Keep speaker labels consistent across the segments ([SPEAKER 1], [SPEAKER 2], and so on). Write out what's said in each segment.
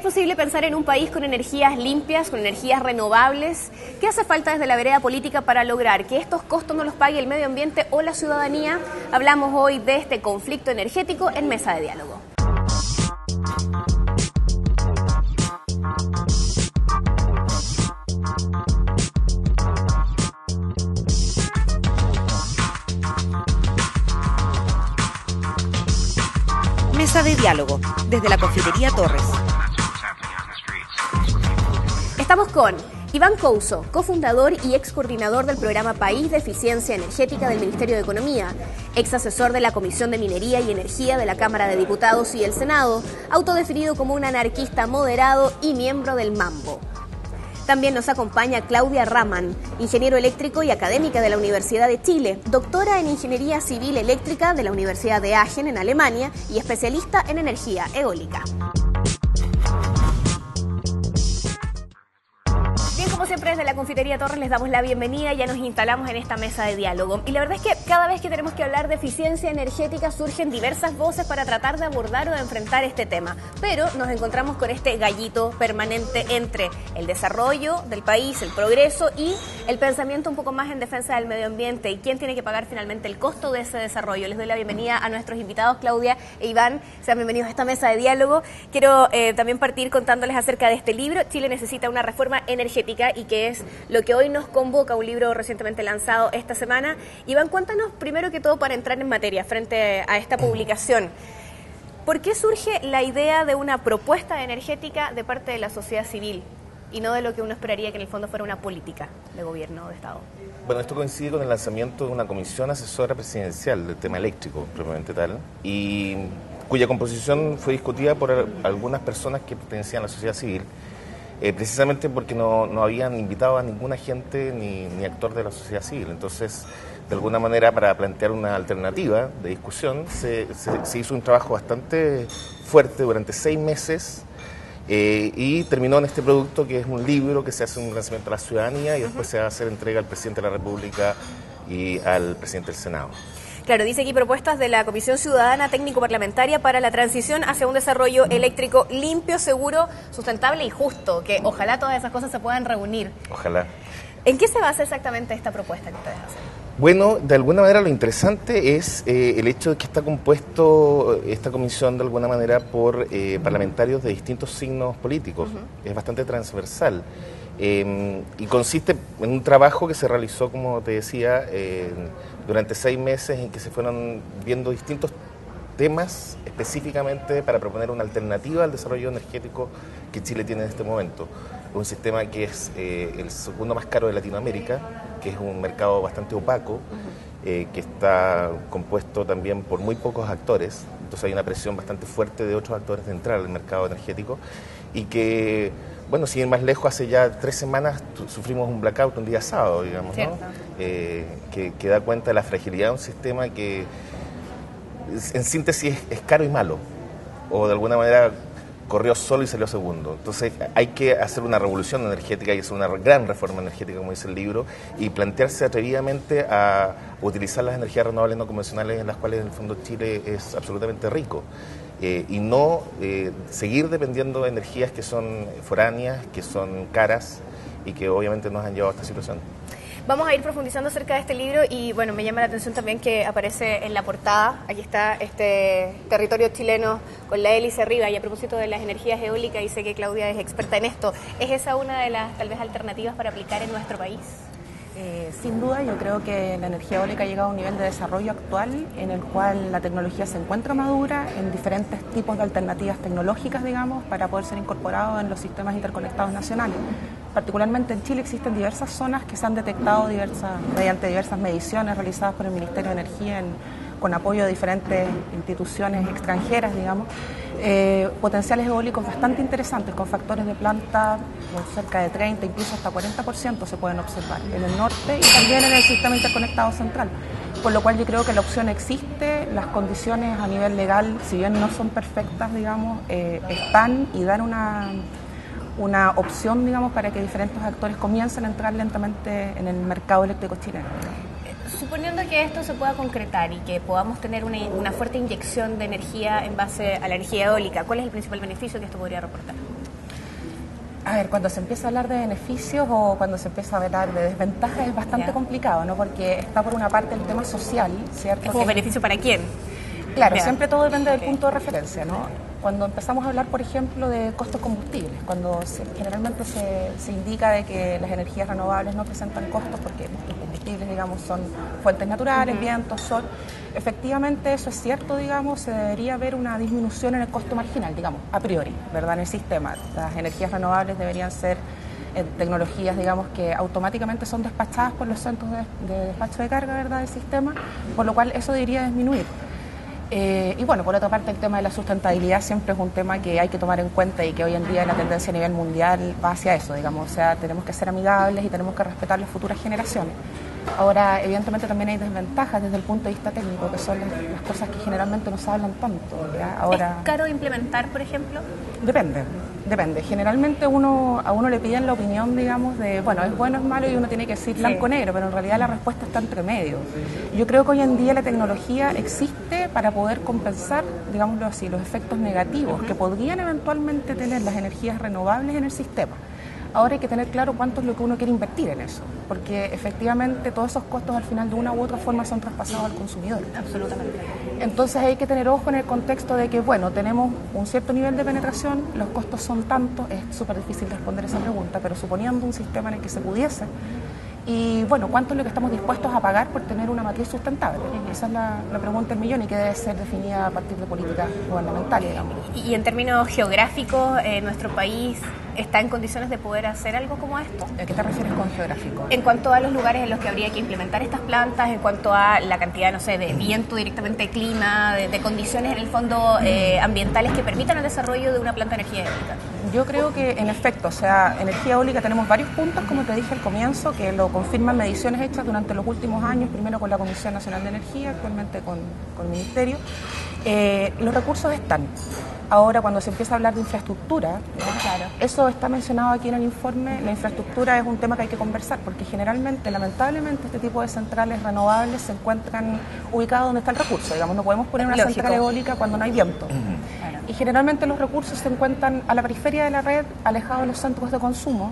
[SPEAKER 1] ¿Es posible pensar en un país con energías limpias, con energías renovables? ¿Qué hace falta desde la vereda política para lograr que estos costos no los pague el medio ambiente o la ciudadanía? Hablamos hoy de este conflicto energético en Mesa de Diálogo.
[SPEAKER 2] Mesa de Diálogo, desde la Confitería Torres.
[SPEAKER 1] Estamos con Iván Couso, cofundador y ex coordinador del programa País de Eficiencia Energética del Ministerio de Economía, ex asesor de la Comisión de Minería y Energía de la Cámara de Diputados y el Senado, autodefinido como un anarquista moderado y miembro del Mambo. También nos acompaña Claudia Raman, ingeniero eléctrico y académica de la Universidad de Chile, doctora en Ingeniería Civil Eléctrica de la Universidad de Aachen en Alemania y especialista en energía eólica. Como siempre, desde la Confitería Torres les damos la bienvenida, ya nos instalamos en esta mesa de diálogo. Y la verdad es que cada vez que tenemos que hablar de eficiencia energética surgen diversas voces para tratar de abordar o de enfrentar este tema. Pero nos encontramos con este gallito permanente entre el desarrollo del país, el progreso y el pensamiento un poco más en defensa del medio ambiente y quién tiene que pagar finalmente el costo de ese desarrollo. Les doy la bienvenida a nuestros invitados, Claudia e Iván. Sean bienvenidos a esta mesa de diálogo. Quiero también partir contándoles acerca de este libro, Chile necesita una reforma energética, y que es lo que hoy nos convoca, un libro recientemente lanzado esta semana. Iván, cuéntanos primero que todo, para entrar en materia frente a esta publicación, ¿por qué surge la idea de una propuesta energética de parte de la sociedad civil y no de lo que uno esperaría que en el fondo fuera una política de gobierno o de Estado?
[SPEAKER 3] Bueno, esto coincide con el lanzamiento de una comisión asesora presidencial del tema eléctrico, propiamente tal, y cuya composición fue discutida por algunas personas que pertenecían a la sociedad civil, precisamente porque no habían invitado a ningún agente ni actor de la sociedad civil. Entonces, de alguna manera, para plantear una alternativa de discusión, se hizo un trabajo bastante fuerte durante 6 meses y terminó en este producto, que es un libro que se hace un lanzamiento a la ciudadanía y después se va a hacer entrega al presidente de la República y al presidente del Senado.
[SPEAKER 1] Claro, dice aquí propuestas de la Comisión Ciudadana Técnico-Parlamentaria para la transición hacia un desarrollo eléctrico limpio, seguro, sustentable y justo, que ojalá todas esas cosas se puedan reunir.
[SPEAKER 3] Ojalá.
[SPEAKER 1] ¿En qué se basa exactamente esta propuesta que ustedes hacen?
[SPEAKER 3] Bueno, de alguna manera lo interesante es el hecho de que está compuesto esta comisión de alguna manera por parlamentarios de distintos signos políticos. Es bastante transversal. Y consiste en un trabajo que se realizó, como te decía, durante 6 meses, en que se fueron viendo distintos temas específicamente para proponer una alternativa al desarrollo energético que Chile tiene en este momento. Un sistema que es el segundo más caro de Latinoamérica, que es un mercado bastante opaco, que está compuesto también por muy pocos actores. Entonces hay una presión bastante fuerte de otros actores de entrar al mercado energético y que, bueno, sin ir más lejos, hace ya 3 semanas sufrimos un blackout un día sábado, digamos, ¿no? Que da cuenta de la fragilidad de un sistema que, en síntesis, es caro y malo, o de alguna manera corrió solo y salió segundo. Entonces hay que hacer una revolución energética, hay que hacer una gran reforma energética, como dice el libro, y plantearse atrevidamente a utilizar las energías renovables no convencionales, en las cuales en el fondo Chile es absolutamente rico. Y no seguir dependiendo de energías que son foráneas, que son caras y que obviamente nos han llevado a esta situación.
[SPEAKER 1] Vamos a ir profundizando acerca de este libro y bueno, me llama la atención también que aparece en la portada, aquí está este territorio chileno con la hélice arriba, y a propósito de las energías eólicas, y sé que Claudia es experta en esto, ¿es esa una de las tal vez alternativas para aplicar en nuestro país?
[SPEAKER 4] Sin duda, yo creo que la energía eólica ha llegado a un nivel de desarrollo actual en el cual la tecnología se encuentra madura en diferentes tipos de alternativas tecnológicas, digamos, para poder ser incorporado en los sistemas interconectados nacionales. Particularmente en Chile existen diversas zonas que se han detectado mediante diversas mediciones realizadas por el Ministerio de Energía con apoyo de diferentes instituciones extranjeras, digamos, potenciales eólicos bastante interesantes, con factores de planta con cerca de 30, incluso hasta 40% se pueden observar en el norte y también en el sistema interconectado central. Por lo cual yo creo que la opción existe, las condiciones a nivel legal, si bien no son perfectas, digamos, están y dan una opción, digamos, para que diferentes actores comiencen a entrar lentamente en el mercado eléctrico chileno.
[SPEAKER 1] Suponiendo que esto se pueda concretar y que podamos tener una fuerte inyección de energía en base a la energía eólica, ¿cuál es el principal beneficio que esto podría reportar?
[SPEAKER 4] A ver, cuando se empieza a hablar de beneficios o cuando se empieza a hablar de desventajas es bastante complicado, ¿no? Porque está por una parte el tema social, ¿cierto?
[SPEAKER 1] ¿Es como beneficio para quién?
[SPEAKER 4] Claro, siempre todo depende del punto de referencia, ¿no? Cuando empezamos a hablar, por ejemplo, de costos combustibles, cuando generalmente se indica de que las energías renovables no presentan costos porque los combustibles, digamos, son fuentes naturales, viento, sol, efectivamente eso es cierto, digamos, se debería ver una disminución en el costo marginal, digamos, a priori, ¿verdad? En el sistema. Las energías renovables deberían ser tecnologías, digamos, que automáticamente son despachadas por los centros de despacho de carga, ¿verdad?, del sistema, por lo cual eso debería disminuir. Y bueno, por otra parte el tema de la sustentabilidad siempre es un tema que hay que tomar en cuenta y que hoy en día la tendencia a nivel mundial va hacia eso, digamos, o sea, tenemos que ser amigables y tenemos que respetar las futuras generaciones. Ahora, evidentemente también hay desventajas desde el punto de vista técnico, que son las cosas que generalmente no se hablan tanto, ¿ya? Ahora,
[SPEAKER 1] ¿es caro implementar, por ejemplo?
[SPEAKER 4] Depende. Generalmente a uno le piden la opinión, digamos, de, bueno, es bueno, es malo, y uno tiene que decir blanco o negro, pero en realidad la respuesta está entre medio. Yo creo que hoy en día la tecnología existe para poder compensar, digámoslo así, los efectos negativos que podrían eventualmente tener las energías renovables en el sistema. Ahora hay que tener claro cuánto es lo que uno quiere invertir en eso, porque efectivamente todos esos costos al final de una u otra forma son traspasados al consumidor.
[SPEAKER 1] Absolutamente.
[SPEAKER 4] Entonces hay que tener ojo en el contexto de que, bueno, tenemos un cierto nivel de penetración, los costos son tantos, es súper difícil responder esa pregunta, pero suponiendo un sistema en el que se pudiese, y bueno, ¿cuánto es lo que estamos dispuestos a pagar por tener una matriz sustentable? Esa es la pregunta del millón y que debe ser definida a partir de políticas gubernamentales, digamos.
[SPEAKER 1] Y en términos geográficos, nuestro país está en condiciones de poder hacer algo como esto.
[SPEAKER 4] ¿A qué te refieres con geográfico?
[SPEAKER 1] En cuanto a los lugares en los que habría que implementar estas plantas, en cuanto a la cantidad, no sé, de viento directamente, clima, de condiciones en el fondo ambientales que permitan el desarrollo de una planta de energía eólica.
[SPEAKER 4] Yo creo que en efecto, o sea, energía eólica tenemos varios puntos, como te dije al comienzo, que lo confirman mediciones hechas durante los últimos años, primero con la Comisión Nacional de Energía, actualmente con el Ministerio. Los recursos están. Ahora, cuando se empieza a hablar de infraestructura, claro, eso está mencionado aquí en el informe, la infraestructura es un tema que hay que conversar, porque generalmente, lamentablemente, este tipo de centrales renovables se encuentran ubicados donde está el recurso. Digamos, no podemos poner una central eólica cuando no hay viento. Claro. Y generalmente los recursos se encuentran a la periferia de la red, alejados de los centros de consumo,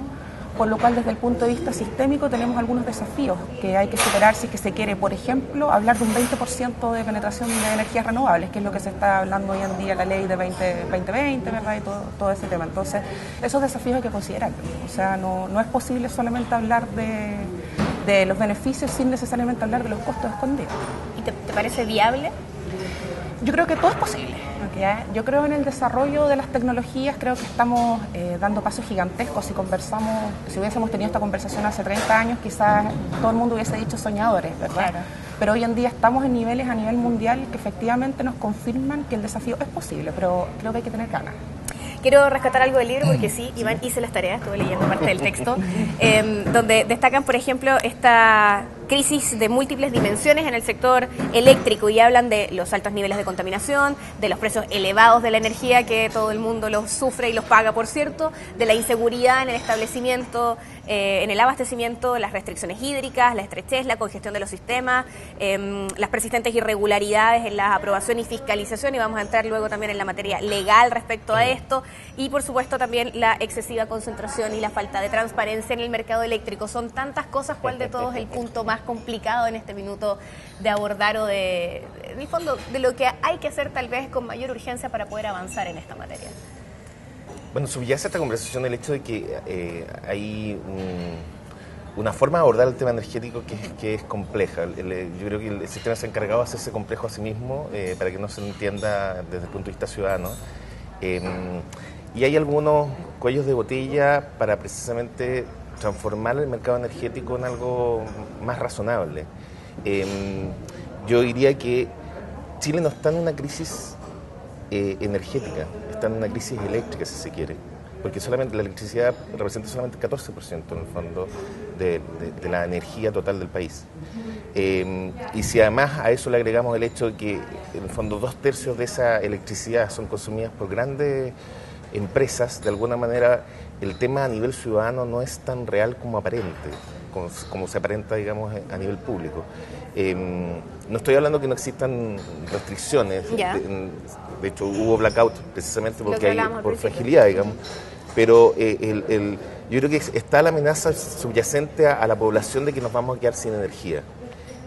[SPEAKER 4] por lo cual desde el punto de vista sistémico tenemos algunos desafíos que hay que superar si que se quiere, por ejemplo, hablar de un 20% de penetración de energías renovables, que es lo que se está hablando hoy en día, la ley de 2020, ¿verdad? Y todo ese tema. Entonces, esos desafíos hay que considerar. O sea, no es posible solamente hablar de los beneficios sin necesariamente hablar de los costos escondidos.
[SPEAKER 1] ¿Y te parece viable?
[SPEAKER 4] Yo creo que todo es posible. Yo creo en el desarrollo de las tecnologías, creo que estamos dando pasos gigantescos. Si hubiésemos tenido esta conversación hace 30 años, quizás todo el mundo hubiese dicho soñadores, ¿verdad? Claro. Pero hoy en día estamos en niveles a nivel mundial que efectivamente nos confirman que el desafío es posible, pero creo que hay que tener ganas.
[SPEAKER 1] Quiero rescatar algo del libro porque sí, Iván, hice las tareas, estuve leyendo parte del texto, donde destacan, por ejemplo, esta crisis de múltiples dimensiones en el sector eléctrico y hablan de los altos niveles de contaminación, de los precios elevados de la energía que todo el mundo los sufre y los paga, por cierto, de la inseguridad en el establecimiento, en el abastecimiento, las restricciones hídricas, la estrechez, la congestión de los sistemas, las persistentes irregularidades en la aprobación y fiscalización, y vamos a entrar luego también en la materia legal respecto a esto, y por supuesto también la excesiva concentración y la falta de transparencia en el mercado eléctrico. Son tantas cosas, ¿cuál de todos es el punto más complicado en este minuto de abordar o en el fondo, de lo que hay que hacer tal vez con mayor urgencia para poder avanzar en esta materia?
[SPEAKER 3] Bueno, subyace a esta conversación el hecho de que hay una forma de abordar el tema energético que es compleja. Yo creo que el sistema se ha encargado de hacerse complejo a sí mismo para que no se entienda desde el punto de vista ciudadano. Y hay algunos cuellos de botella para precisamente transformar el mercado energético en algo más razonable. Yo diría que Chile no está en una crisis energética, está en una crisis eléctrica, si se quiere, porque solamente la electricidad representa solamente el 14% en el fondo de la energía total del país. Y si además a eso le agregamos el hecho de que en el fondo 2/3 de esa electricidad son consumidas por grandes empresas, de alguna manera el tema a nivel ciudadano no es tan real como aparente, como se aparenta, digamos, a nivel público. No estoy hablando que no existan restricciones, de hecho hubo blackout precisamente porque por fragilidad, digamos, pero yo creo que está la amenaza subyacente a la población de que nos vamos a quedar sin energía.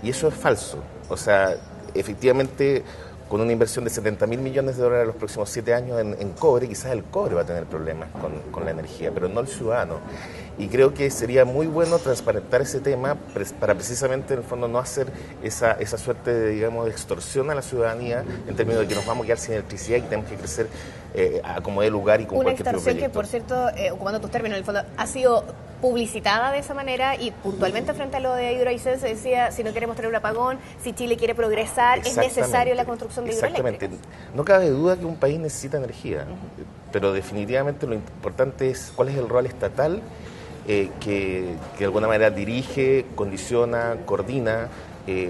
[SPEAKER 3] Y eso es falso. O sea, efectivamente, con una inversión de 70.000 millones de dólares en los próximos 7 años en cobre, quizás el cobre va a tener problemas con la energía, pero no el ciudadano. Y creo que sería muy bueno transparentar ese tema para precisamente, en el fondo, no hacer esa suerte de, digamos, de extorsión a la ciudadanía en términos de que nos vamos a quedar sin electricidad y que tenemos que crecer a como dé lugar y con
[SPEAKER 1] una
[SPEAKER 3] cualquier tipo de
[SPEAKER 1] extorsión que, por cierto, ocupando tus términos, en el fondo, ha sido publicitada de esa manera y puntualmente frente a lo de Hidroaicén se decía, si no queremos tener un apagón, si Chile quiere progresar, es necesario la construcción de hidroeléctricas.
[SPEAKER 3] No cabe duda que un país necesita energía, pero definitivamente lo importante es cuál es el rol estatal que de alguna manera dirige, condiciona, coordina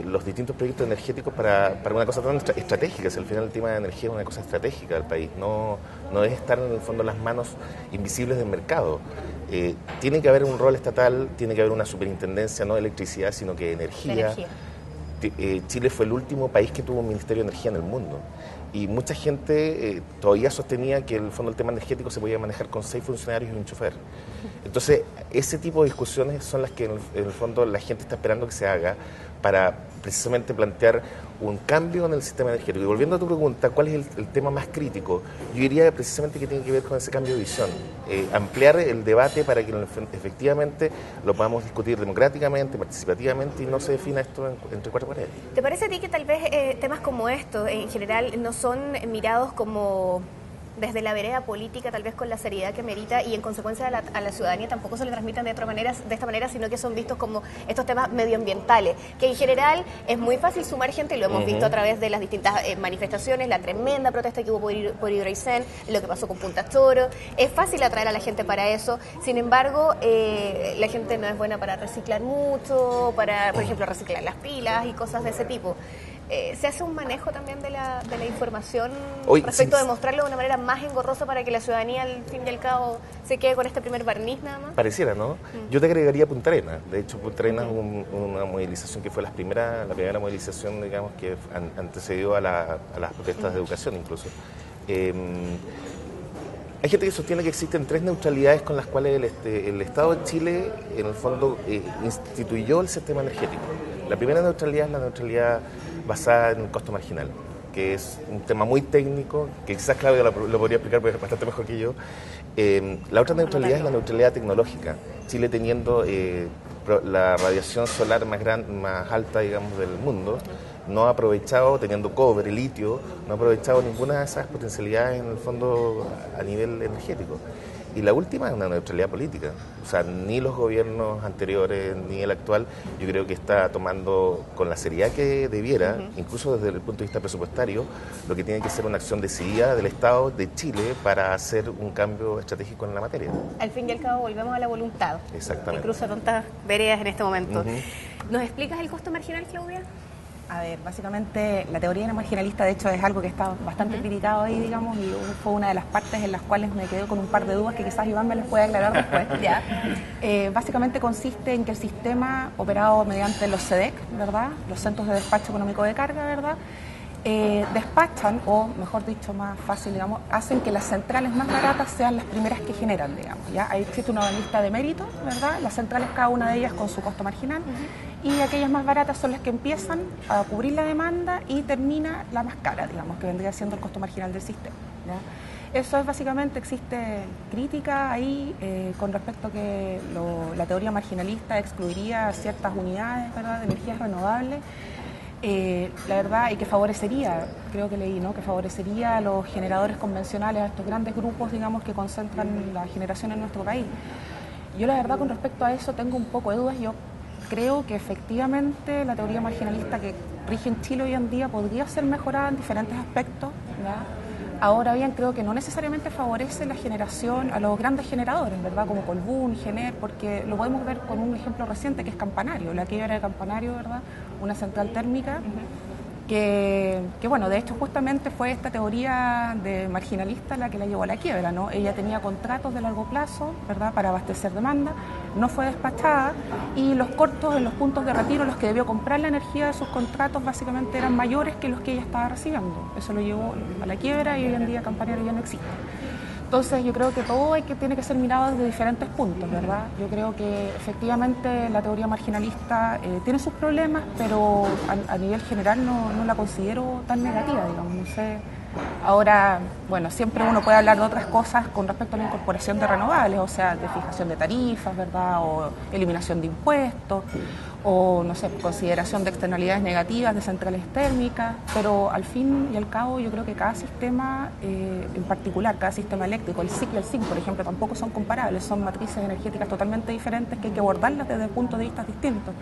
[SPEAKER 3] los distintos proyectos energéticos para una cosa tan estratégica. Si al final el tema de energía es una cosa estratégica del país, no es estar en el fondo en las manos invisibles del mercado. Tiene que haber un rol estatal, tiene que haber una superintendencia, no de electricidad, sino que de energía. Chile fue el último país que tuvo un Ministerio de Energía en el mundo. Y mucha gente todavía sostenía que en el fondo el tema energético se podía manejar con 6 funcionarios y un chofer. Entonces, ese tipo de discusiones son las que en el fondo la gente está esperando que se haga para precisamente plantear un cambio en el sistema energético. Y volviendo a tu pregunta, ¿cuál es el tema más crítico? Yo diría precisamente que tiene que ver con ese cambio de visión. Ampliar el debate para que efectivamente lo podamos discutir democráticamente, participativamente y no se defina esto entre 4 paredes.
[SPEAKER 1] ¿Te parece a ti que tal vez temas como estos en general no son mirados como desde la vereda política, tal vez con la seriedad que merita, y en consecuencia a la ciudadanía tampoco se le transmitan de esta manera, sino que son vistos como estos temas medioambientales, que en general es muy fácil sumar gente, y lo hemos visto a través de las distintas manifestaciones, la tremenda protesta que hubo por Hidroaicén, lo que pasó con Punta Toro? Es fácil atraer a la gente para eso, sin embargo, la gente no es buena para reciclar mucho, para, por ejemplo, reciclar las pilas y cosas de ese tipo. ¿Se hace un manejo también de la información respecto de mostrarlo de una manera más engorrosa para que la ciudadanía, al fin y al cabo, se quede con este primer barniz nada más?
[SPEAKER 3] Pareciera, ¿no? Yo te agregaría Punta Arenas. De hecho, Punta Arenas es una movilización que fue la primera movilización, digamos, que antecedió a las protestas de educación incluso. Hay gente que sostiene que existen 3 neutralidades con las cuales el Estado de Chile, en el fondo, instituyó el sistema energético. La primera neutralidad es la neutralidad basada en el costo marginal, que es un tema muy técnico, que quizás Claudia lo podría explicar porque es bastante mejor que yo. La otra neutralidad es la neutralidad tecnológica. Chile, teniendo la radiación solar más alta, digamos, del mundo, no ha aprovechado, teniendo cobre, litio, no ha aprovechado ninguna de esas potencialidades en el fondo a nivel energético. Y la última es una neutralidad política. O sea, ni los gobiernos anteriores ni el actual, yo creo que está tomando con la seriedad que debiera, incluso desde el punto de vista presupuestario, lo que tiene que ser una acción decidida del Estado de Chile para hacer un cambio estratégico en la materia.
[SPEAKER 1] Al fin y al cabo, volvemos a la voluntad.
[SPEAKER 3] Exactamente.
[SPEAKER 1] Que cruza tantas veredas en este momento. ¿Nos explicas el costo marginal, Claudia?
[SPEAKER 4] A ver, básicamente la teoría marginalista, de hecho, es algo que está bastante criticado ahí, digamos, y fue una de las partes en las cuales me quedé con un par de dudas que quizás Iván me les puede aclarar después. ¿Ya? Básicamente consiste en que el sistema operado mediante los CEDEC, ¿verdad?, los Centros de Despacho Económico de Carga, ¿verdad?, despachan, o mejor dicho, más fácil, digamos, hacen que las centrales más baratas sean las primeras que generan, digamos. ¿Ya? Ahí existe una lista de méritos, ¿verdad? Las centrales, cada una de ellas con su costo marginal, y aquellas más baratas son las que empiezan a cubrir la demanda y termina la más cara, digamos, que vendría siendo el costo marginal del sistema. ¿Ya? Eso es básicamente, existe crítica ahí con respecto a que la teoría marginalista excluiría ciertas unidades, ¿verdad?, de energías renovables. La verdad, y que favorecería, creo que leí, ¿no?, que favorecería a los generadores convencionales, a estos grandes grupos, digamos, que concentran la generación en nuestro país. Yo la verdad con respecto a eso tengo un poco de dudas. Yo creo que efectivamente la teoría marginalista que rige en Chile hoy en día podría ser mejorada en diferentes aspectos, ¿verdad? Ahora bien, creo que no necesariamente favorece la generación a los grandes generadores, ¿verdad?, como Colbún, Gener, porque lo podemos ver con un ejemplo reciente que es Campanario, la quiebra de Campanario, ¿verdad?, una central térmica que bueno, de hecho justamente fue esta teoría de marginalista la que la llevó a la quiebra, ¿no? Ella tenía contratos de largo plazo, ¿verdad?, para abastecer demanda, no fue despachada y los costos en los puntos de retiro, los que debió comprar la energía de sus contratos, básicamente eran mayores que los que ella estaba recibiendo. Eso lo llevó a la quiebra y hoy en día Campanario ya no existe. Entonces yo creo que todo tiene que ser mirado desde diferentes puntos, ¿verdad? Yo creo que efectivamente la teoría marginalista tiene sus problemas, pero a nivel general no la considero tan negativa, digamos, no sé. Ahora, bueno, siempre uno puede hablar de otras cosas con respecto a la incorporación de renovables, o sea, de fijación de tarifas, ¿verdad? O eliminación de impuestos, o, no sé, consideración de externalidades negativas de centrales térmicas, pero al fin y al cabo yo creo que cada sistema, en particular, cada sistema eléctrico, el SIC y el SIN, por ejemplo, tampoco son comparables, son matrices energéticas totalmente diferentes que hay que abordarlas desde puntos de vista distintos.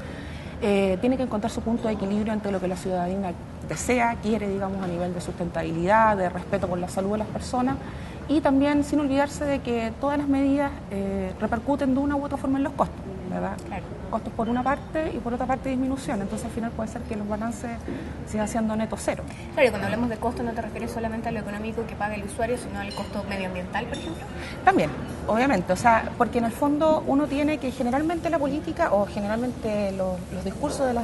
[SPEAKER 4] Tiene que encontrar su punto de equilibrio entre lo que la ciudadanía desea, quiere, digamos, a nivel de sustentabilidad, de respeto por la salud de las personas, y también sin olvidarse de que todas las medidas repercuten de una u otra forma en los costos, ¿verdad? Claro. Costos por una parte y por otra parte disminución, entonces al final puede ser que los balances sigan siendo neto cero.
[SPEAKER 1] Claro, y cuando hablamos de costo no te refieres solamente a lo económico que paga el usuario, sino al costo medioambiental, por ejemplo.
[SPEAKER 4] También, obviamente, o sea, porque en el fondo uno tiene que generalmente la política o generalmente los discursos de la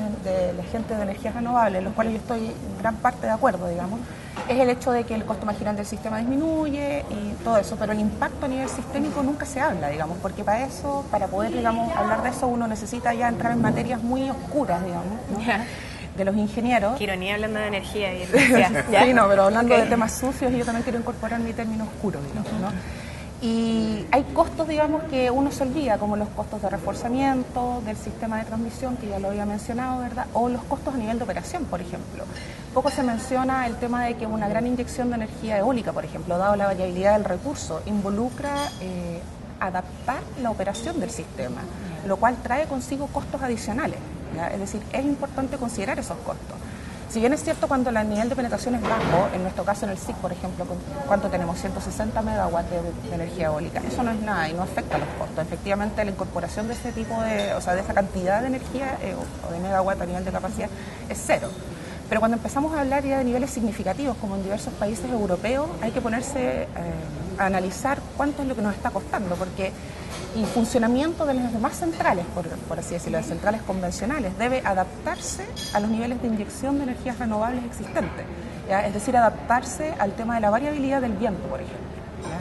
[SPEAKER 4] gente de energías renovables, los cuales yo estoy en gran parte de acuerdo, digamos, es el hecho de que el costo marginal del sistema disminuye y todo eso, pero el impacto a nivel sistémico nunca se habla, digamos, porque para poder, digamos, hablar de eso uno necesita ya entrar en materias muy oscuras, digamos, ¿no? De los ingenieros.
[SPEAKER 1] Qué ironía hablando de energía y energía.
[SPEAKER 4] Sí, no, pero hablando de temas sucios, yo también quiero incorporar mi término oscuro, digamos, ¿no? Y hay costos, digamos, que uno se olvida, como los costos de reforzamiento del sistema de transmisión, que ya lo había mencionado, ¿verdad? O los costos a nivel de operación, por ejemplo. Poco se menciona el tema de que una gran inyección de energía eólica, por ejemplo, dado la variabilidad del recurso, involucra adaptar la operación del sistema, lo cual trae consigo costos adicionales, ¿ya? Es decir, es importante considerar esos costos. Si bien es cierto cuando el nivel de penetración es bajo, en nuestro caso en el SIC, por ejemplo, ¿cuánto tenemos? 160 megawatts de energía eólica. Eso no es nada y no afecta a los costos. Efectivamente, la incorporación de ese tipo de esa cantidad de energía o de megawatts a nivel de capacidad es cero. Pero cuando empezamos a hablar ya de niveles significativos, como en diversos países europeos, hay que ponerse a analizar cuánto es lo que nos está costando, porque el funcionamiento de las demás centrales, por así decirlo, de centrales convencionales, debe adaptarse a los niveles de inyección de energías renovables existentes, ¿ya? Es decir, adaptarse al tema de la variabilidad del viento, por ejemplo, ¿ya?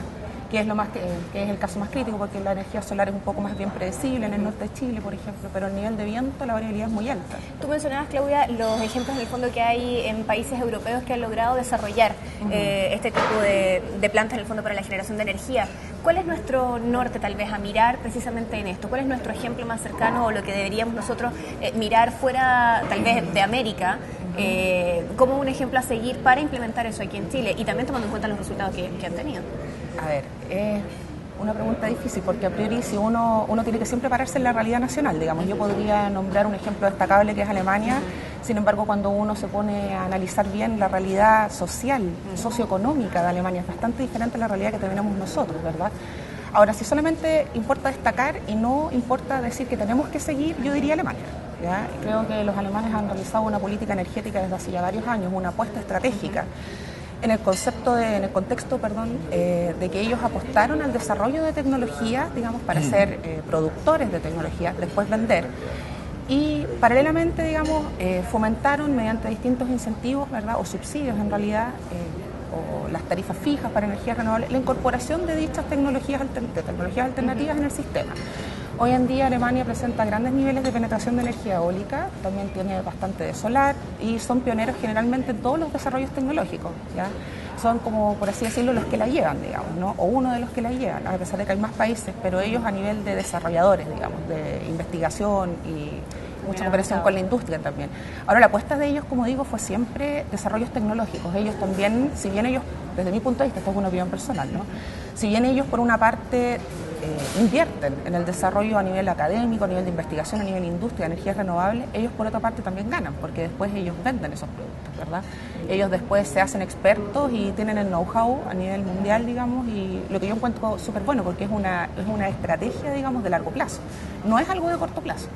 [SPEAKER 4] Que es el caso más crítico, porque la energía solar es un poco más bien predecible en el norte de Chile, por ejemplo, pero el nivel de viento, la variabilidad es muy alta.
[SPEAKER 1] Tú mencionabas, Claudia, los ejemplos en el fondo que hay en países europeos que han logrado desarrollar este tipo de plantas en el fondo para la generación de energía. ¿Cuál es nuestro norte tal vez a mirar precisamente en esto? ¿Cuál es nuestro ejemplo más cercano o lo que deberíamos nosotros mirar fuera tal vez de América como un ejemplo a seguir para implementar eso aquí en Chile y también tomando en cuenta los resultados que han tenido?
[SPEAKER 4] A ver, es una pregunta difícil porque a priori si uno tiene que siempre pararse en la realidad nacional, digamos. Yo podría nombrar un ejemplo destacable que es Alemania, sin embargo cuando uno se pone a analizar bien la realidad social, socioeconómica de Alemania es bastante diferente a la realidad que tenemos nosotros, ¿verdad? Ahora, si solamente importa destacar y no importa decir que tenemos que seguir, yo diría Alemania, ¿ya? Creo que los alemanes han realizado una política energética desde hace ya varios años, una apuesta estratégica en el contexto de que ellos apostaron al desarrollo de tecnología, digamos, para ser productores de tecnología, después vender. Y paralelamente, digamos, fomentaron mediante distintos incentivos, ¿verdad? O subsidios en realidad, o las tarifas fijas para energías renovables, la incorporación de dichas tecnologías alternativas en el sistema. Hoy en día Alemania presenta grandes niveles de penetración de energía eólica, también tiene bastante de solar y son pioneros generalmente en todos los desarrollos tecnológicos, ¿ya? Son como, por así decirlo, los que la llevan, digamos, ¿no? O uno de los que la llevan, a pesar de que hay más países, pero ellos a nivel de desarrolladores, digamos, de investigación y mucha cooperación con la industria también. Ahora, la apuesta de ellos, como digo, fue siempre desarrollos tecnológicos. Ellos también, si bien ellos, desde mi punto de vista, esto es una opinión personal, ¿no? Si bien ellos, por una parte, invierten en el desarrollo a nivel académico, a nivel de investigación, a nivel de industria, energías renovables, ellos por otra parte también ganan, porque después ellos venden esos productos, ¿verdad? Ellos después se hacen expertos y tienen el know-how a nivel mundial, digamos, y lo que yo encuentro súper bueno, porque es una estrategia, digamos, de largo plazo, no es algo de corto plazo.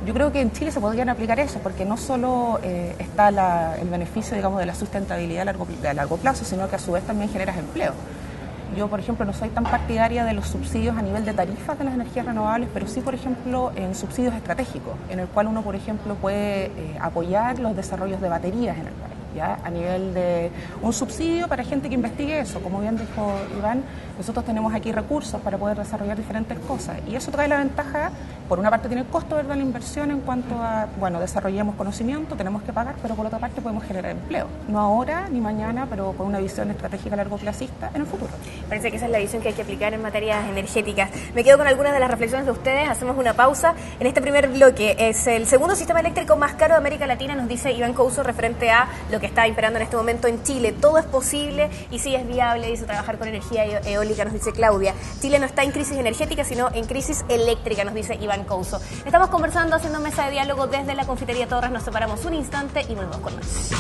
[SPEAKER 4] Yo creo que en Chile se podrían aplicar eso, porque no solo está el beneficio, digamos, de la sustentabilidad a largo plazo, sino que a su vez también generas empleo. Yo, por ejemplo, no soy tan partidaria de los subsidios a nivel de tarifas de las energías renovables, pero sí, por ejemplo, en subsidios estratégicos, en el cual uno, por ejemplo, puede apoyar los desarrollos de baterías en el país, ¿ya? A nivel de un subsidio para gente que investigue eso. Como bien dijo Iván, nosotros tenemos aquí recursos para poder desarrollar diferentes cosas y eso trae la ventaja, por una parte tiene el costo, ¿verdad?, la inversión en cuanto a, bueno, desarrollemos conocimiento, tenemos que pagar, pero por otra parte podemos generar empleo. No ahora ni mañana, pero con una visión estratégica a largo placista en el futuro.
[SPEAKER 1] Parece que esa es la visión que hay que aplicar en materias energéticas. Me quedo con algunas de las reflexiones de ustedes, hacemos una pausa. En este primer bloque es el segundo sistema eléctrico más caro de América Latina, nos dice Iván Couso, referente a lo que está imperando en este momento en Chile. Todo es posible y sí es viable, dice, trabajar con energía eólica, nos dice Claudia. Chile no está en crisis energética, sino en crisis eléctrica, nos dice Iván Couso. Estamos conversando, haciendo mesa de diálogo desde la Confitería Torres. Nos separamos un instante y volvemos con más.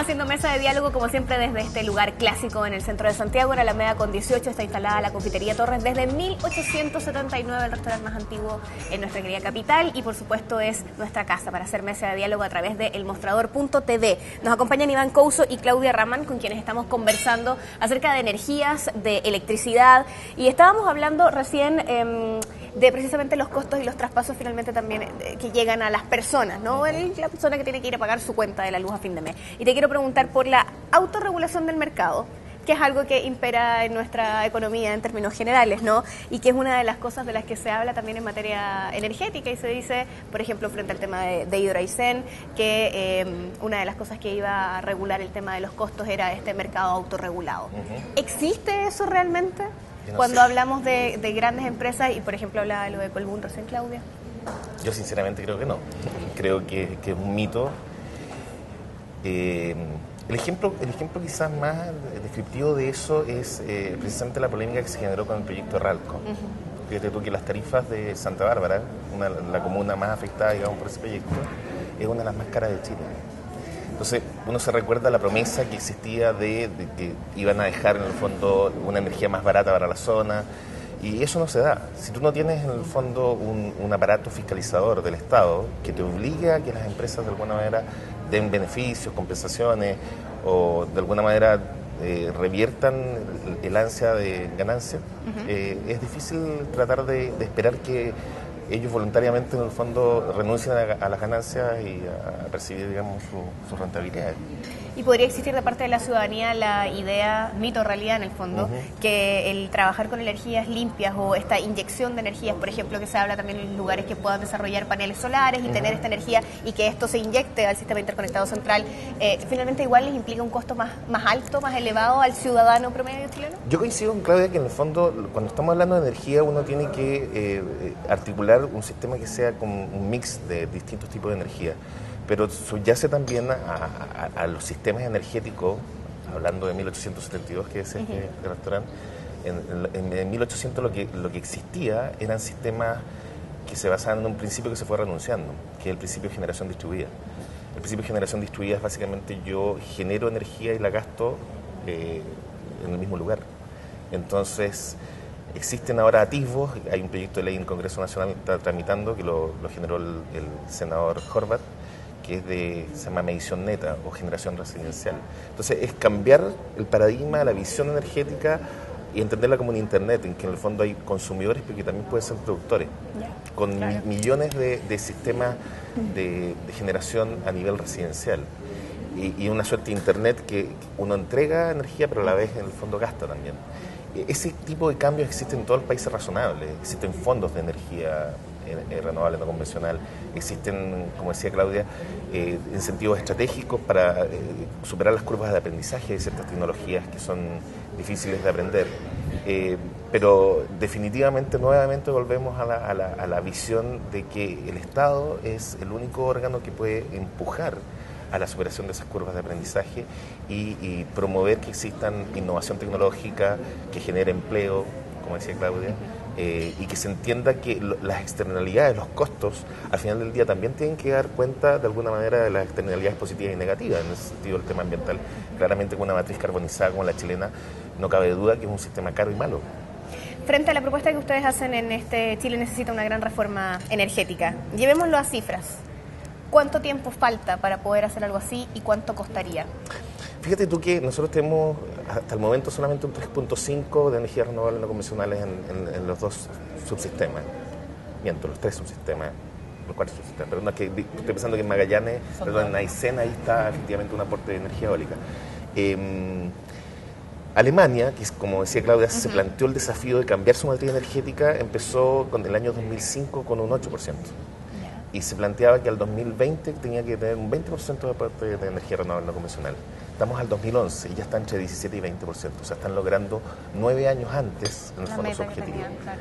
[SPEAKER 1] Haciendo mesa de diálogo, como siempre, desde este lugar clásico en el centro de Santiago, en Alameda con 18, está instalada la Confitería Torres desde 1879, el restaurante más antiguo en nuestra querida capital, y por supuesto es nuestra casa para hacer mesa de diálogo a través de elmostrador.tv. Nos acompañan Iván Couso y Claudia Raman, con quienes estamos conversando acerca de energías, de electricidad, y estábamos hablando recién de precisamente los costos y los traspasos finalmente también que llegan a las personas, ¿no? La persona que tiene que ir a pagar su cuenta de la luz a fin de mes. Y te quiero preguntar por la autorregulación del mercado, que es algo que impera en nuestra economía en términos generales, ¿no? Y que es una de las cosas de las que se habla también en materia energética, y se dice, por ejemplo, frente al tema de Hidroaicén, que una de las cosas que iba a regular el tema de los costos era este mercado autorregulado. ¿Existe eso realmente? Cuando hablamos de grandes empresas, y por ejemplo hablaba de lo de Colbún recién, Claudia.
[SPEAKER 3] Yo sinceramente creo que no. Creo que es un mito. El ejemplo quizás más descriptivo de eso es precisamente la polémica que se generó con el proyecto Ralco. Fíjate tú que las tarifas de Santa Bárbara, la comuna más afectada, digamos, por ese proyecto, es una de las más caras de Chile. Entonces uno se recuerda la promesa que existía de que iban a dejar en el fondo una energía más barata para la zona, y eso no se da. Si tú no tienes en el fondo un aparato fiscalizador del Estado que te obligue a que las empresas de alguna manera den beneficios, compensaciones o de alguna manera reviertan el ansia de ganancia, es difícil tratar de esperar que ellos voluntariamente en el fondo renuncian a las ganancias y a percibir, digamos, su rentabilidad.
[SPEAKER 1] Y podría existir de parte de la ciudadanía la idea, mito o realidad en el fondo, que el trabajar con energías limpias o esta inyección de energías, por ejemplo, que se habla también en lugares que puedan desarrollar paneles solares y tener esta energía y que esto se inyecte al sistema interconectado central, finalmente igual les implica un costo más alto, más elevado al ciudadano promedio chileno.
[SPEAKER 3] Yo coincido con Claudia que en el fondo, cuando estamos hablando de energía, uno tiene que articular un sistema que sea como un mix de distintos tipos de energía. Pero subyace también a los sistemas energéticos, hablando de 1872, que es este restaurante. En 1800 lo que existía eran sistemas que se basaban en un principio que se fue renunciando, que es el principio de generación distribuida. El principio de generación distribuida es básicamente yo genero energía y la gasto en el mismo lugar. Entonces, existen ahora atisbos, hay un proyecto de ley en el Congreso Nacional que está tramitando, que lo generó el senador Horvat, que se llama medición neta o generación residencial. Entonces es cambiar el paradigma, la visión energética y entenderla como un internet, en que en el fondo hay consumidores pero que también pueden ser productores, con millones de sistemas de generación a nivel residencial. Y una suerte de internet que uno entrega energía pero a la vez en el fondo gasta también. Ese tipo de cambios existen en todos los países razonables, existen fondos de energía renovable no convencional, existen, como decía Claudia, incentivos estratégicos para superar las curvas de aprendizaje de ciertas tecnologías que son difíciles de aprender, pero definitivamente nuevamente volvemos a la visión de que el Estado es el único órgano que puede empujar a la superación de esas curvas de aprendizaje y promover que existan innovación tecnológica que genere empleo, como decía Claudia, y que se entienda que las externalidades, los costos, al final del día también tienen que dar cuenta de alguna manera de las externalidades positivas y negativas, en ese sentido el tema ambiental. Claramente con una matriz carbonizada como la chilena no cabe duda que es un sistema caro y malo.
[SPEAKER 1] Frente a la propuesta que ustedes hacen en este Chile necesita una gran reforma energética, llevémoslo a cifras. ¿Cuánto tiempo falta para poder hacer algo así y cuánto costaría?
[SPEAKER 3] Fíjate tú que nosotros tenemos hasta el momento solamente un 3.5 de energías renovables no convencionales en los dos subsistemas. Miento, los tres subsistemas, los cuatro subsistemas. Perdón, es que estoy pensando que en Magallanes, perdón, en Aysén, ahí está efectivamente un aporte de energía eólica. Alemania, que como decía Claudia, se planteó el desafío de cambiar su matriz energética, empezó con el año 2005 con un 8%. Y se planteaba que al 2020 tenía que tener un 20% de aporte de energía renovable no convencional. Estamos al 2011 y ya está entre 17 y 20%. O sea, están logrando 9 años antes en el fondo su objetivo. Claro.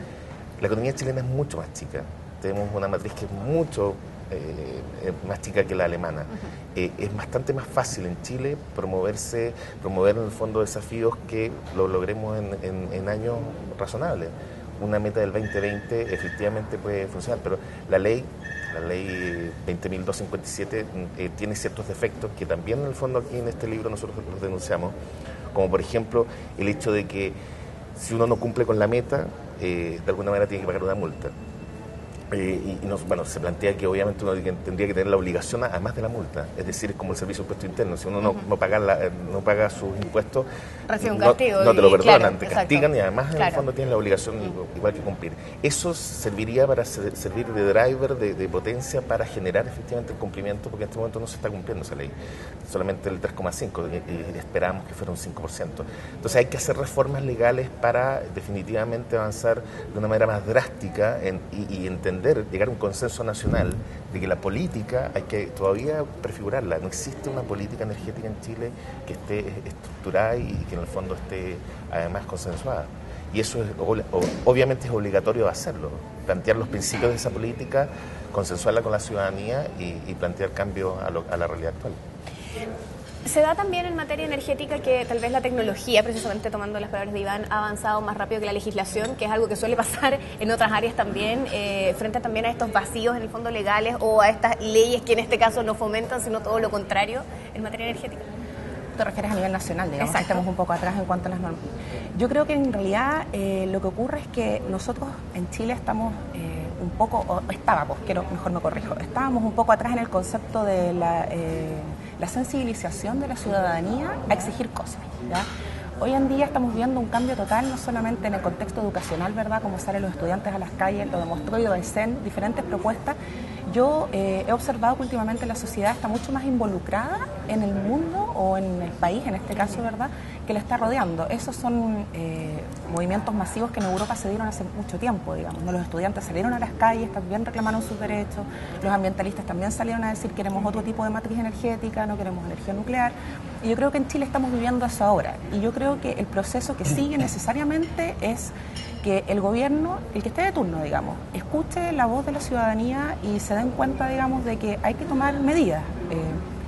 [SPEAKER 3] La economía chilena es mucho más chica. Tenemos una matriz que es mucho más chica que la alemana. Es bastante más fácil en Chile promover en el fondo desafíos que lo logremos en años razonables. Una meta del 2020 efectivamente puede funcionar, pero la ley 20.257 tiene ciertos defectos que también en el fondo aquí en este libro nosotros los denunciamos, como por ejemplo el hecho de que si uno no cumple con la meta, de alguna manera tiene que pagar una multa. Se plantea que obviamente uno tendría que tener la obligación además de la multa, es decir, es como el servicio de impuesto interno, si uno no paga sus impuestos,
[SPEAKER 1] recibe un castigo,
[SPEAKER 3] no te lo perdonan,
[SPEAKER 1] claro,
[SPEAKER 3] te
[SPEAKER 1] exacto.
[SPEAKER 3] castigan y además en el fondo tienes la obligación igual que cumplir. Eso serviría para servir de driver, de potencia para generar efectivamente el cumplimiento, porque en este momento no se está cumpliendo esa ley, solamente el 3,5% y esperamos que fuera un 5%. Entonces hay que hacer reformas legales para definitivamente avanzar de una manera más drástica y entender, llegar a un consenso nacional de que la política hay que todavía prefigurarla. No existe una política energética en Chile que esté estructurada y que en el fondo esté además consensuada. Y eso obviamente es obligatorio hacerlo, plantear los principios de esa política, consensuarla con la ciudadanía y plantear cambios a la realidad actual.
[SPEAKER 1] Se da también en materia energética que tal vez la tecnología, precisamente tomando las palabras de Iván, ha avanzado más rápido que la legislación, que es algo que suele pasar en otras áreas también, frente también a estos vacíos en el fondo legales o a estas leyes que en este caso no fomentan, sino todo lo contrario en materia energética.
[SPEAKER 4] Te refieres a nivel nacional, digamos, que estamos un poco atrás en cuanto a las normas. Yo creo que en realidad lo que ocurre es que nosotros en Chile estamos un poco, mejor me corrijo, estábamos un poco atrás en el concepto de la sensibilización de la ciudadanía a exigir cosas, ¿ya? Hoy en día estamos viendo un cambio total, no solamente en el contexto educacional, ¿verdad?, como salen los estudiantes a las calles, lo demostró Iván, diferentes propuestas. Yo he observado que últimamente la sociedad está mucho más involucrada en el mundo o en el país, en este caso, ¿verdad?, que le está rodeando. Esos son movimientos masivos que en Europa se dieron hace mucho tiempo, digamos, ¿no? Los estudiantes salieron a las calles, también reclamaron sus derechos, los ambientalistas también salieron a decir queremos otro tipo de matriz energética, no queremos energía nuclear. Y yo creo que en Chile estamos viviendo eso ahora. Y yo creo que el proceso que sigue necesariamente es que el gobierno, el que esté de turno, digamos, escuche la voz de la ciudadanía y se den cuenta, digamos, de que hay que tomar medidas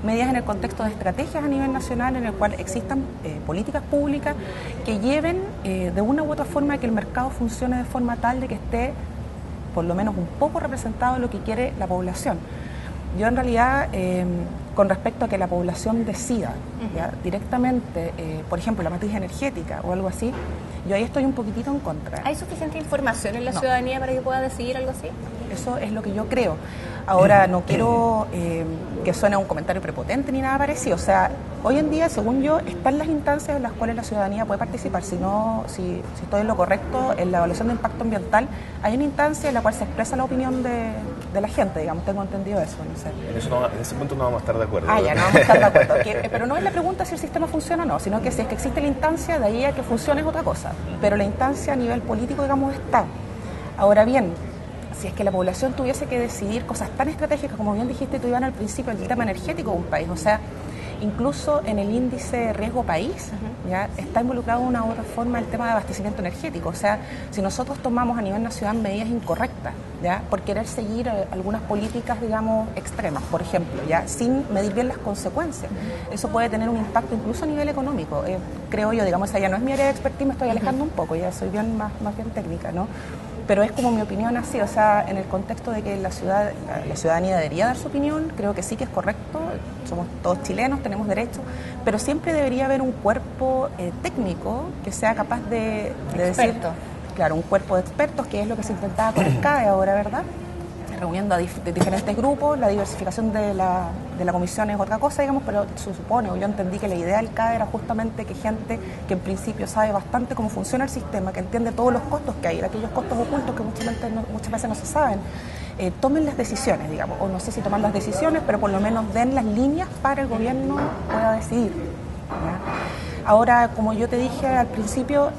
[SPEAKER 4] en el contexto de estrategias a nivel nacional, en el cual existan políticas públicas que lleven de una u otra forma a que el mercado funcione de forma tal de que esté por lo menos un poco representado lo que quiere la población. Yo en realidad, con respecto a que la población decida ¿ya?, directamente, por ejemplo, la matriz energética o algo así, yo ahí estoy un poquitito en contra.
[SPEAKER 1] ¿Hay suficiente información en la ciudadanía para que pueda decidir algo así?
[SPEAKER 4] Eso es lo que yo creo. Ahora, no quiero que suene un comentario prepotente ni nada parecido. O sea, hoy en día, según yo, están las instancias en las cuales la ciudadanía puede participar. Si estoy en lo correcto, en la evaluación de impacto ambiental, hay una instancia en la cual se expresa la opinión de la gente, digamos, tengo entendido eso, no sé.
[SPEAKER 3] En ese punto no vamos a estar de acuerdo.
[SPEAKER 4] Ya, no vamos a estar de acuerdo. Pero no es la pregunta si el sistema funciona o no, sino que si es que existe la instancia, de ahí a que funcione es otra cosa. Pero la instancia a nivel político, digamos, está. Ahora bien, si es que la población tuviese que decidir cosas tan estratégicas, como bien dijiste tú, Iván, al principio, el tema energético de un país, o sea, incluso en el índice de riesgo país, ¿ya? Está involucrado de una u otra forma el tema de abastecimiento energético. O sea, si nosotros tomamos a nivel nacional medidas incorrectas, ¿ya? Por querer seguir algunas políticas, digamos, extremas, por ejemplo, ¿ya? Sin medir bien las consecuencias, eso puede tener un impacto incluso a nivel económico. Creo yo, digamos, ya no es mi área de expertise, me estoy alejando un poco, ya soy bien más bien técnica, ¿no? Pero es como mi opinión así, o sea, en el contexto de que la ciudadanía debería dar su opinión, creo que sí que es correcto, somos todos chilenos, tenemos derecho, pero siempre debería haber un cuerpo técnico que sea capaz de decir, claro, un cuerpo de expertos, que es lo que se intentaba con el CADE ahora, ¿verdad? Reuniendo a diferentes grupos, la diversificación de la comisión es otra cosa, digamos, pero se supone, o yo entendí que la idea del CADE era justamente que gente que en principio sabe bastante cómo funciona el sistema, que entiende todos los costos que hay, aquellos costos ocultos que muchas veces no se saben, tomen las decisiones, digamos, o no sé si toman las decisiones, pero por lo menos den las líneas para el gobierno pueda decidir, ¿ya? Ahora, como yo te dije al principio,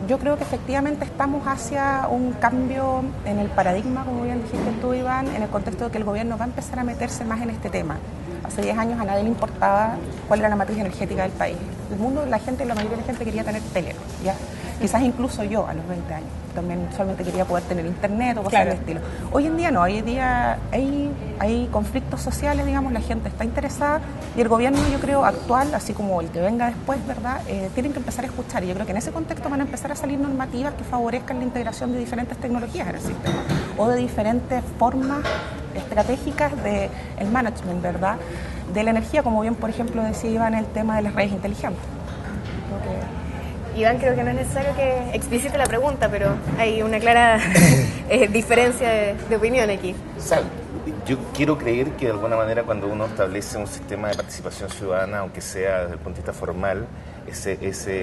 [SPEAKER 4] yo creo que efectivamente estamos hacia un cambio en el paradigma, como bien dijiste tú, Iván, en el contexto de que el gobierno va a empezar a meterse más en este tema. Hace 10 años a nadie le importaba cuál era la matriz energética del país. El mundo, la mayoría de la gente quería tener tele, ¿ya? Quizás incluso yo a los 20 años también solamente quería poder tener internet o cosas del estilo. Hoy en día no, hoy en día hay conflictos sociales, digamos, la gente está interesada y el gobierno, yo creo, actual, así como el que venga después, ¿verdad? Tienen que empezar a escuchar y yo creo que en ese contexto van a empezar a salir normativas que favorezcan la integración de diferentes tecnologías en el sistema o de diferentes formas estratégicas del management, ¿verdad? De la energía, como bien, por ejemplo, decía Iván, el tema de las redes inteligentes.
[SPEAKER 1] Iván, creo que no es necesario que explicite la pregunta, pero hay una clara diferencia de opinión aquí.
[SPEAKER 3] O sea, yo quiero creer que de alguna manera cuando uno establece un sistema de participación ciudadana, aunque sea desde el punto de vista formal, ese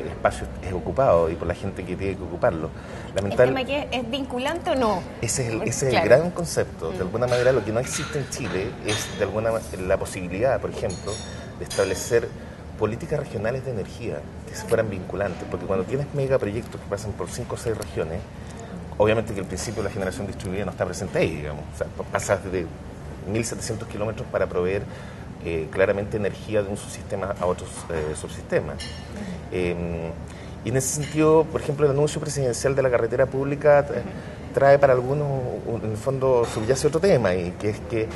[SPEAKER 3] espacio es ocupado y por la gente que tiene que ocuparlo.
[SPEAKER 1] ¿El tema que es vinculante o no?
[SPEAKER 3] Ese es el gran concepto. De alguna manera lo que no existe en Chile es la posibilidad, por ejemplo, de establecer políticas regionales de energía que se fueran vinculantes, porque cuando tienes megaproyectos que pasan por 5 o 6 regiones, obviamente que el principio de la generación distribuida no está presente ahí, digamos. O sea, pasas de 1.700 kilómetros para proveer claramente energía de un subsistema a otros subsistemas. Y en ese sentido, por ejemplo, el anuncio presidencial de la carretera pública trae para algunos, en el fondo, subyace otro tema, y que es que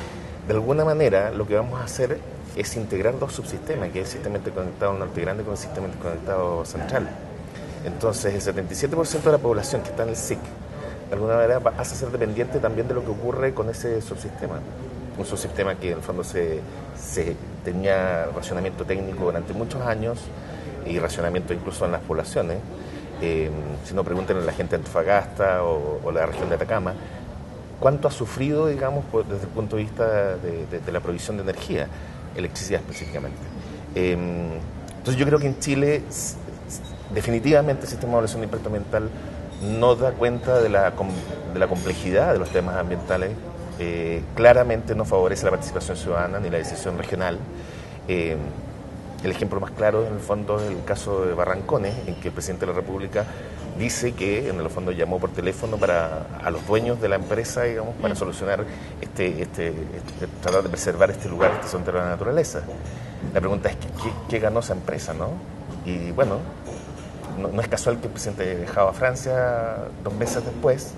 [SPEAKER 3] de alguna manera lo que vamos a hacer es integrar dos subsistemas, que es el sistema interconectado norte grande con el sistema interconectado central. Entonces, el 77% de la población que está en el SIC, de alguna manera, pasa a ser dependiente también de lo que ocurre con ese subsistema. Un subsistema que en el fondo se tenía racionamiento técnico durante muchos años y racionamiento incluso en las poblaciones. Si no, pregúntenle a la gente de Antofagasta o la región de Atacama, cuánto ha sufrido, digamos, desde el punto de vista de la provisión de energía, electricidad específicamente. Entonces yo creo que en Chile definitivamente el sistema de evaluación de impacto ambiental no da cuenta de la complejidad de los temas ambientales, claramente no favorece la participación ciudadana ni la decisión regional. El ejemplo más claro, en el fondo, es el caso de Barrancones, en que el presidente de la República dice que, en el fondo, llamó por teléfono a los dueños de la empresa, digamos, para solucionar tratar de preservar este lugar, este centro de la naturaleza. La pregunta es, ¿qué ganó esa empresa, no? Y, bueno, no es casual que el presidente haya dejado a Francia 2 meses después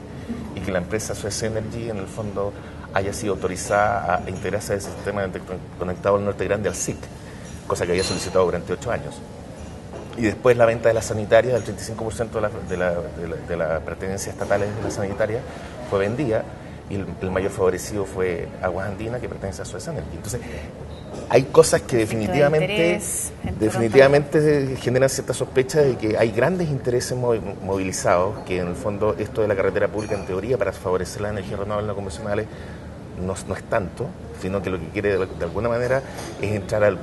[SPEAKER 3] y que la empresa Suez Energy, en el fondo, haya sido autorizada a integrarse al sistema conectado al norte grande, al SIC, cosa que había solicitado durante 8 años. Y después la venta de las sanitarias, el 35% de las pertenencias estatales de la sanitaria fue vendida, y el mayor favorecido fue Aguas Andinas, que pertenece a Suez Energy. Entonces, hay cosas que definitivamente generan cierta sospecha de que hay grandes intereses movilizados, que en el fondo esto de la carretera pública, en teoría, para favorecer las energías renovables no convencionales, no es tanto, sino que lo que quiere de alguna manera es entrar a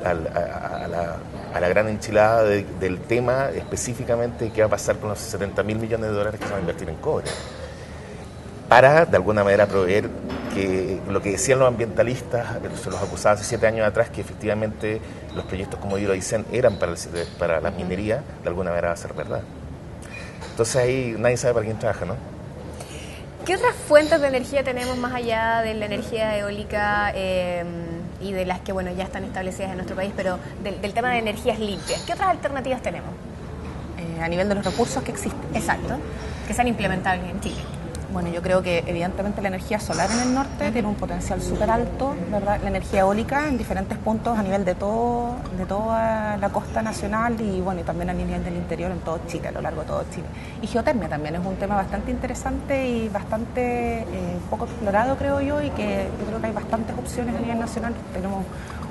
[SPEAKER 3] la gran enchilada del tema, específicamente qué va a pasar con los 70.000 millones de dólares que se van a invertir en cobre, para de alguna manera proveer que lo que decían los ambientalistas, se los acusaba hace 7 años atrás, que efectivamente los proyectos como Hidroaicén eran para la minería, de alguna manera va a ser verdad. Entonces ahí nadie sabe para quién trabaja, ¿no?
[SPEAKER 1] ¿Qué otras fuentes de energía tenemos más allá de la energía eólica y de las que bueno ya están establecidas en nuestro país, pero del tema de energías limpias? ¿Qué otras alternativas tenemos?
[SPEAKER 4] A nivel de los recursos que existen.
[SPEAKER 1] Exacto, que sean implementables en Chile.
[SPEAKER 4] Bueno, yo creo que evidentemente la energía solar en el norte tiene un potencial súper alto, ¿verdad? La energía eólica en diferentes puntos a nivel de toda la costa nacional y bueno, y también a nivel del interior en todo Chile, a lo largo de todo Chile. Y geotermia también es un tema bastante interesante y bastante poco explorado, creo yo, y que yo creo que hay bastantes opciones a nivel nacional. Tenemos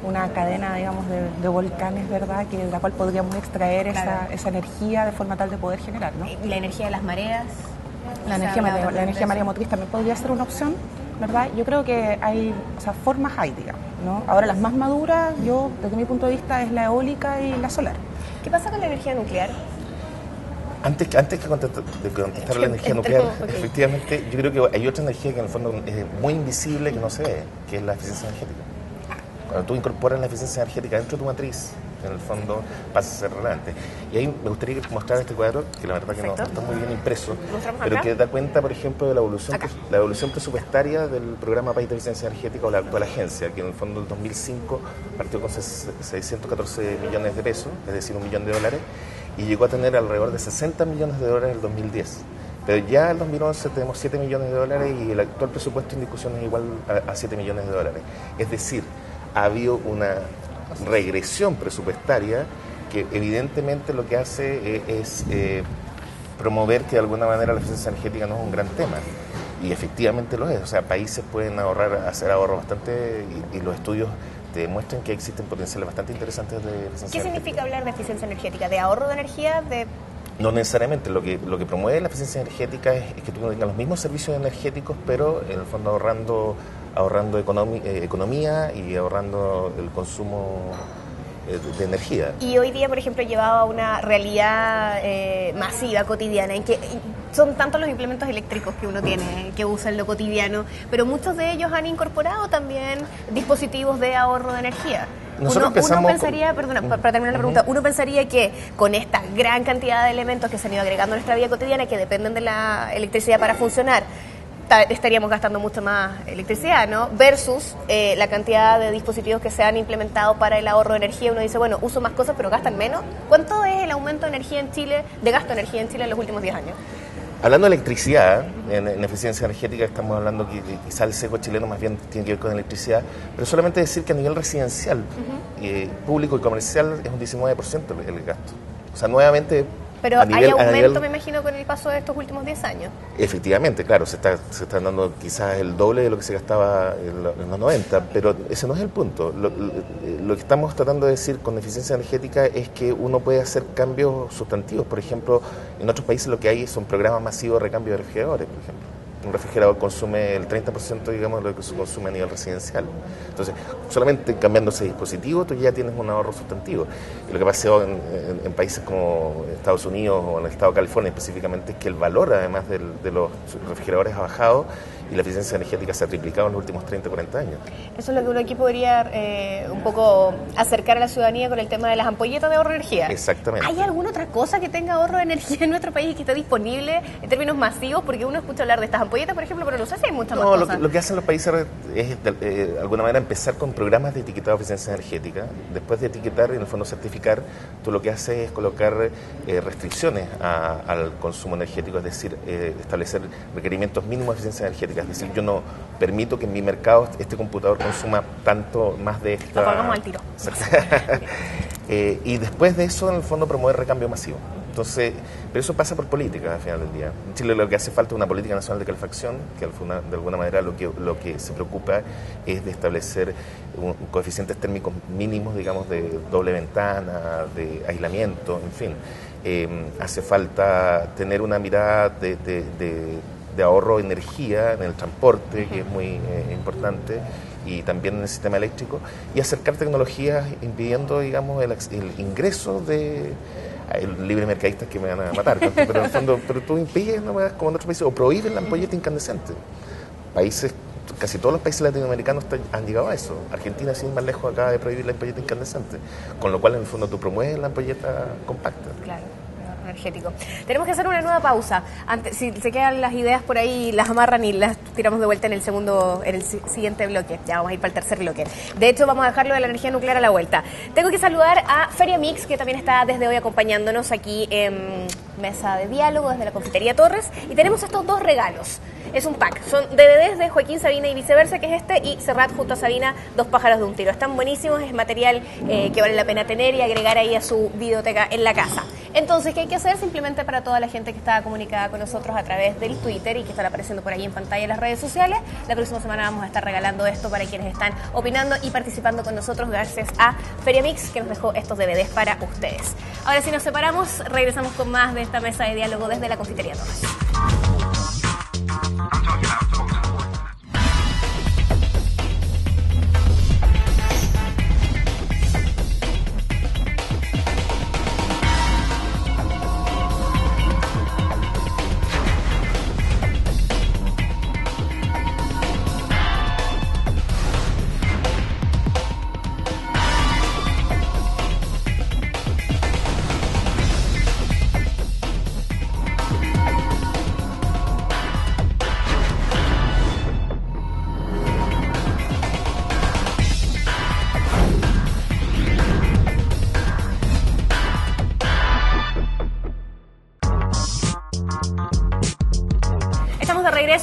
[SPEAKER 4] una cadena, digamos, de volcanes, ¿verdad?, que de la cual podríamos extraer esa energía de forma tal de poder generar, ¿no?
[SPEAKER 1] ¿Y la energía de las mareas?
[SPEAKER 4] La energía mareomotriz también podría ser una opción, ¿verdad? Yo creo que hay, o sea, formas hay, digamos, ¿no? Ahora las más maduras, yo, desde mi punto de vista, es la eólica y la solar.
[SPEAKER 1] ¿Qué pasa con la energía nuclear?
[SPEAKER 3] Antes de contestar la energía nuclear, efectivamente, yo creo que hay otra energía que en el fondo es muy invisible, que no se ve, que es la eficiencia energética. Cuando tú incorporas la eficiencia energética dentro de tu matriz, en el fondo pasa a ser relevante. Y ahí me gustaría mostrar este cuadro, que la verdad que no está muy bien impreso, pero que da cuenta, por ejemplo, de la evolución presupuestaria del programa País de Eficiencia Energética o la actual agencia, que en el fondo en 2005 partió con 614 millones de pesos, es decir, $1 millón, y llegó a tener alrededor de 60 millones de dólares en el 2010. Pero ya en el 2011 tenemos 7 millones de dólares y el actual presupuesto en discusión es igual a 7 millones de dólares. Es decir, ha habido una regresión presupuestaria que evidentemente lo que hace es promover que de alguna manera la eficiencia energética no es un gran tema. Y efectivamente lo es. O sea, países pueden hacer ahorros bastante y los estudios te demuestran que existen potenciales bastante interesantes de eficiencia energética.
[SPEAKER 1] ¿Qué significa hablar de eficiencia energética? ¿De ahorro de energía?
[SPEAKER 3] No necesariamente. Lo que promueve la eficiencia energética es que tú tengas los mismos servicios energéticos, pero en el fondo ahorrando economía y ahorrando el consumo de energía.
[SPEAKER 1] Y hoy día, por ejemplo, llevado a una realidad masiva, cotidiana, en que son tantos los implementos eléctricos que uno tiene, que usa en lo cotidiano, pero muchos de ellos han incorporado también dispositivos de ahorro de energía. Uno pensaría, para terminar la pregunta, uno pensaría que con esta gran cantidad de elementos que se han ido agregando a nuestra vida cotidiana, que dependen de la electricidad para funcionar, estaríamos gastando mucho más electricidad, ¿no? Versus la cantidad de dispositivos que se han implementado para el ahorro de energía. Uno dice, bueno, uso más cosas pero gastan menos. ¿Cuánto es el aumento de energía en Chile, de gasto de energía en Chile en los últimos 10 años?
[SPEAKER 3] Hablando de electricidad, en eficiencia energética estamos hablando que quizá el seco chileno más bien tiene que ver con electricidad, pero solamente decir que a nivel residencial, público y comercial es un 19% el gasto. O sea, nuevamente...
[SPEAKER 1] Pero hay aumento, me imagino, con el paso de estos últimos 10 años. Efectivamente,
[SPEAKER 3] claro, se está dando quizás el doble de lo que se gastaba en los 90, pero ese no es el punto. Lo que estamos tratando de decir con eficiencia energética es que uno puede hacer cambios sustantivos. Por ejemplo, en otros países lo que hay son programas masivos de recambio de refrigeradores, por ejemplo. Un refrigerador consume el 30%, digamos, de lo que se consume a nivel residencial. Entonces, solamente cambiando ese dispositivo, tú ya tienes un ahorro sustantivo. Y lo que pasa en países como Estados Unidos o en el estado de California específicamente es que el valor, además de los refrigeradores, ha bajado y la eficiencia energética se ha triplicado en los últimos 30 o 40 años.
[SPEAKER 1] Eso es lo que uno aquí podría un poco acercar a la ciudadanía con el tema de las ampolletas de ahorro de energía.
[SPEAKER 3] Exactamente.
[SPEAKER 1] ¿Hay alguna otra cosa que tenga ahorro de energía en nuestro país y que esté disponible en términos masivos? Porque uno escucha hablar de estas ampolletas, por ejemplo, pero no sé si hay muchas más cosas. Lo
[SPEAKER 3] que hacen los países es, de alguna manera, empezar con programas de etiquetado de eficiencia energética. Después de etiquetar y, en el fondo, certificar, tú lo que haces es colocar restricciones al consumo energético, es decir, establecer requerimientos mínimos de eficiencia energética. Es decir, yo no permito que en mi mercado este computador consuma tanto más de esta...
[SPEAKER 1] Lo pagamos al tiro.
[SPEAKER 3] Y después de eso, en el fondo, promover recambio masivo. Entonces, pero eso pasa por política al final del día. En Chile lo que hace falta es una política nacional de calefacción, que de alguna manera lo que se preocupa es de establecer coeficientes térmicos mínimos, digamos, de doble ventana, de aislamiento, en fin. Hace falta tener una mirada de ahorro de energía en el transporte, que es muy importante, y también en el sistema eléctrico, y acercar tecnologías impidiendo, digamos, el ingreso de... Hay libre mercadistas que me van a matar, pero en el fondo, pero tú impides, ¿no? Como en otros países, o prohíbes la ampolleta incandescente. Casi todos los países latinoamericanos han llegado a eso. Argentina, sin ir más lejos, acaba de prohibir la ampolleta incandescente, con lo cual, en el fondo, tú promueves la ampolleta compacta.
[SPEAKER 1] Claro. energético. Tenemos que hacer una nueva pausa. Antes, si se quedan las ideas por ahí, las amarran y las tiramos de vuelta en el siguiente bloque. Ya vamos a ir para el tercer bloque. De hecho, vamos a dejarlo de la energía nuclear a la vuelta. Tengo que saludar a Feria Mix, que también está desde hoy acompañándonos aquí en Mesa de Diálogo desde la Confitería Torres. Y tenemos estos dos regalos. Es un pack. Son DVDs de Joaquín Sabina y Viceversa, que es este, y Serrat junto a Sabina, Dos pájaros de un tiro. Están buenísimos, es material que vale la pena tener y agregar ahí a su videoteca en la casa. Entonces, ¿qué hay que hacer? Simplemente para toda la gente que está comunicada con nosotros a través del Twitter y que están apareciendo por ahí en pantalla en las redes sociales, la próxima semana vamos a estar regalando esto para quienes están opinando y participando con nosotros gracias a Feria Mix, que nos dejó estos DVDs para ustedes. Ahora sí nos separamos, regresamos con más de esta mesa de diálogo desde la Confitería Torres.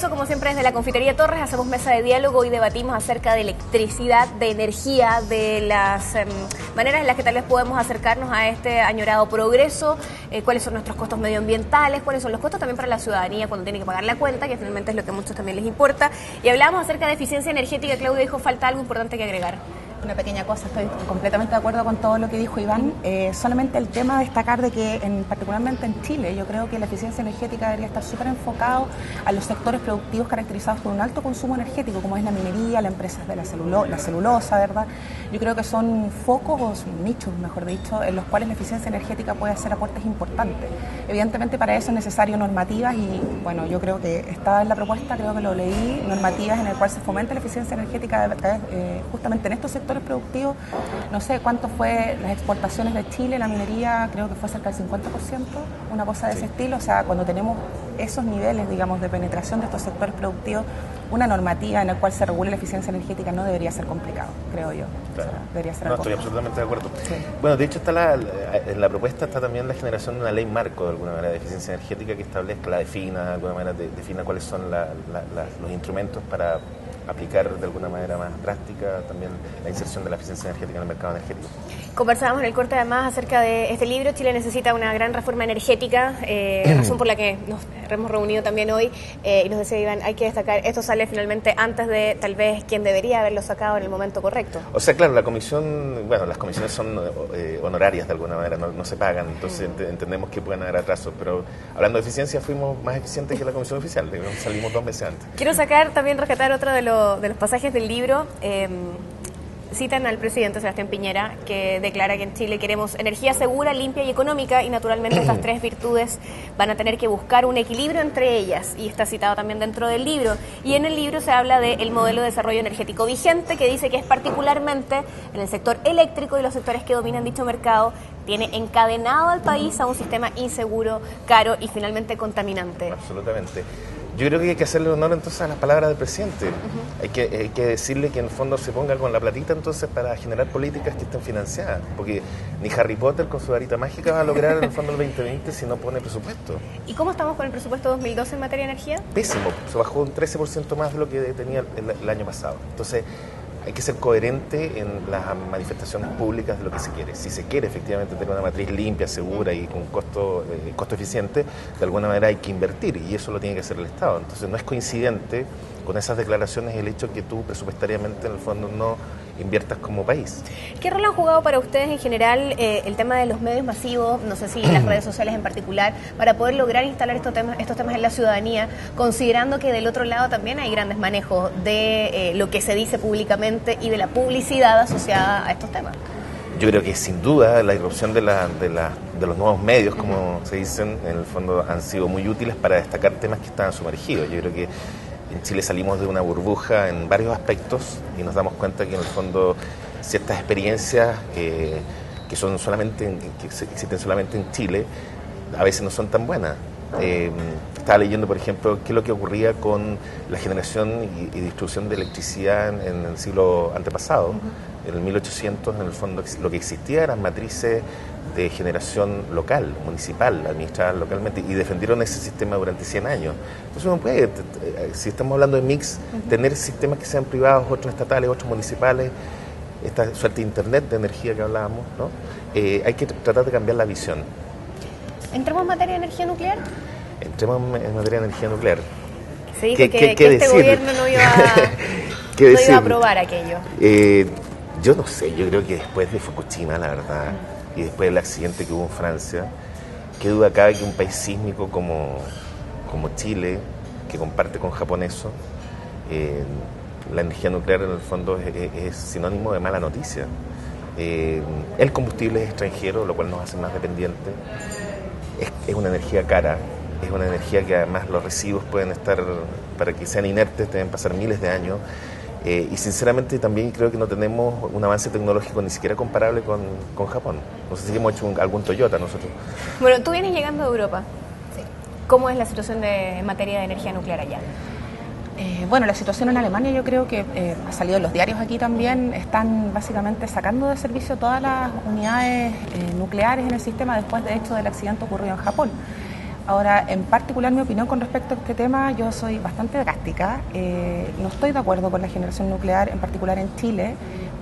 [SPEAKER 1] Como siempre desde la Confitería Torres hacemos mesa de diálogo y debatimos acerca de electricidad, de energía, de las maneras en las que tal vez podemos acercarnos a este añorado progreso, cuáles son nuestros costos medioambientales, cuáles son los costos también para la ciudadanía cuando tiene que pagar la cuenta, que finalmente es lo que a muchos también les importa. Y hablamos acerca de eficiencia energética. Claudia dijo, falta algo importante que agregar.
[SPEAKER 4] Una pequeña cosa, estoy completamente de acuerdo con todo lo que dijo Iván. Solamente el tema de destacar de que, particularmente en Chile, yo creo que la eficiencia energética debería estar súper enfocado a los sectores productivos caracterizados por un alto consumo energético, como es la minería, las empresas de la celulosa, ¿verdad? Yo creo que son focos o son nichos, mejor dicho, en los cuales la eficiencia energética puede hacer aportes importantes. Evidentemente para eso es necesario normativas y, bueno, yo creo que está en la propuesta, creo que lo leí, normativas en el cual se fomenta la eficiencia energética justamente en estos sectores productivos. No sé cuánto fue las exportaciones de Chile, la minería creo que fue cerca del 50%, una cosa de ese estilo. O sea, cuando tenemos esos niveles, digamos, de penetración de estos sectores productivos, una normativa en la cual se regule la eficiencia energética no debería ser complicado, creo yo.
[SPEAKER 3] Claro.
[SPEAKER 4] O sea, debería ser
[SPEAKER 3] estoy absolutamente de acuerdo.
[SPEAKER 4] Sí.
[SPEAKER 3] Bueno, de hecho en la propuesta está también la generación de una ley marco de alguna manera de eficiencia energética que establezca, la defina, de alguna manera defina cuáles son los instrumentos para aplicar de alguna manera más drástica también la inserción de la eficiencia energética en el mercado energético.
[SPEAKER 1] Conversábamos en el corte además acerca de este libro. Chile necesita una gran reforma energética, razón por la que nos hemos reunido también hoy, y nos decía Iván, hay que destacar, esto sale finalmente antes de tal vez quien debería haberlo sacado en el momento correcto.
[SPEAKER 3] O sea, claro, la comisión, bueno, las comisiones son honorarias de alguna manera, no se pagan, entonces entendemos que pueden haber atrasos, pero hablando de eficiencia fuimos más eficientes que la comisión oficial, salimos 2 meses antes.
[SPEAKER 1] Quiero también rescatar otro de los pasajes del libro. Citan al presidente Sebastián Piñera, que declara que en Chile queremos energía segura, limpia y económica, y naturalmente estas 3 virtudes van a tener que buscar un equilibrio entre ellas, y está citado también dentro del libro. Y en el libro se habla del modelo de desarrollo energético vigente, que dice que es particularmente en el sector eléctrico y los sectores que dominan dicho mercado, tiene encadenado al país a un sistema inseguro, caro y finalmente contaminante.
[SPEAKER 3] Absolutamente. Yo creo que hay que hacerle honor entonces a las palabras del presidente. Hay que decirle que en el fondo se ponga con la platita entonces para generar políticas que estén financiadas, porque ni Harry Potter con su varita mágica va a lograr en el fondo el 2020 si no pone presupuesto.
[SPEAKER 1] ¿Y cómo estamos con el presupuesto 2012 en materia de energía?
[SPEAKER 3] Pésimo, se bajó un 13% más de lo que tenía el año pasado. Entonces hay que ser coherente en las manifestaciones públicas de lo que se quiere. Si se quiere efectivamente tener una matriz limpia, segura y con costo eficiente, de alguna manera hay que invertir y eso lo tiene que hacer el Estado. Entonces no es coincidente con esas declaraciones el hecho que tú presupuestariamente en el fondo no inviertas como país.
[SPEAKER 1] ¿Qué rol han jugado para ustedes en general el tema de los medios masivos, no sé si las redes sociales en particular, para poder lograr instalar estos temas en la ciudadanía, considerando que del otro lado también hay grandes manejos de lo que se dice públicamente y de la publicidad asociada a estos temas?
[SPEAKER 3] Yo creo que sin duda la irrupción de los nuevos medios, como se dicen, en el fondo han sido muy útiles para destacar temas que estaban sumergidos. Yo creo que en Chile salimos de una burbuja en varios aspectos y nos damos cuenta que en el fondo ciertas experiencias que existen solamente en Chile a veces no son tan buenas. Estaba leyendo, por ejemplo, qué es lo que ocurría con la generación y distribución de electricidad en el siglo antepasado. En el 1800, en el fondo, lo que existía eran matrices de generación local, municipal, administradas localmente, y defendieron ese sistema durante 100 años. Entonces uno puede, si estamos hablando de mix, tener sistemas que sean privados, otros estatales, otros municipales, esta suerte de internet de energía que hablábamos, ¿no? Hay que tratar de cambiar la visión.
[SPEAKER 1] ¿Entramos en materia de energía nuclear?
[SPEAKER 3] Entremos en materia de energía nuclear.
[SPEAKER 1] Se dijo que este gobierno no iba a aprobar aquello.
[SPEAKER 3] Yo no sé, yo creo que después de Fukushima, la verdad, y después del accidente que hubo en Francia, qué duda cabe que un país sísmico como Chile, que comparte con Japón eso, la energía nuclear en el fondo es sinónimo de mala noticia. El combustible es extranjero, lo cual nos hace más dependientes. Es una energía cara, es una energía que además los residuos pueden estar, para que sean inertes, deben pasar miles de años. Y sinceramente también creo que no tenemos un avance tecnológico ni siquiera comparable con Japón. No sé si hemos hecho algún Toyota nosotros.
[SPEAKER 1] Bueno, tú vienes llegando de Europa. Sí. ¿Cómo es la situación en materia de energía nuclear allá?
[SPEAKER 4] Bueno, la situación en Alemania yo creo que ha salido en los diarios aquí también, están básicamente sacando de servicio todas las unidades nucleares en el sistema después de hecho del accidente ocurrido en Japón. Ahora, en particular mi opinión con respecto a este tema, yo soy bastante drástica, no estoy de acuerdo con la generación nuclear, en particular en Chile,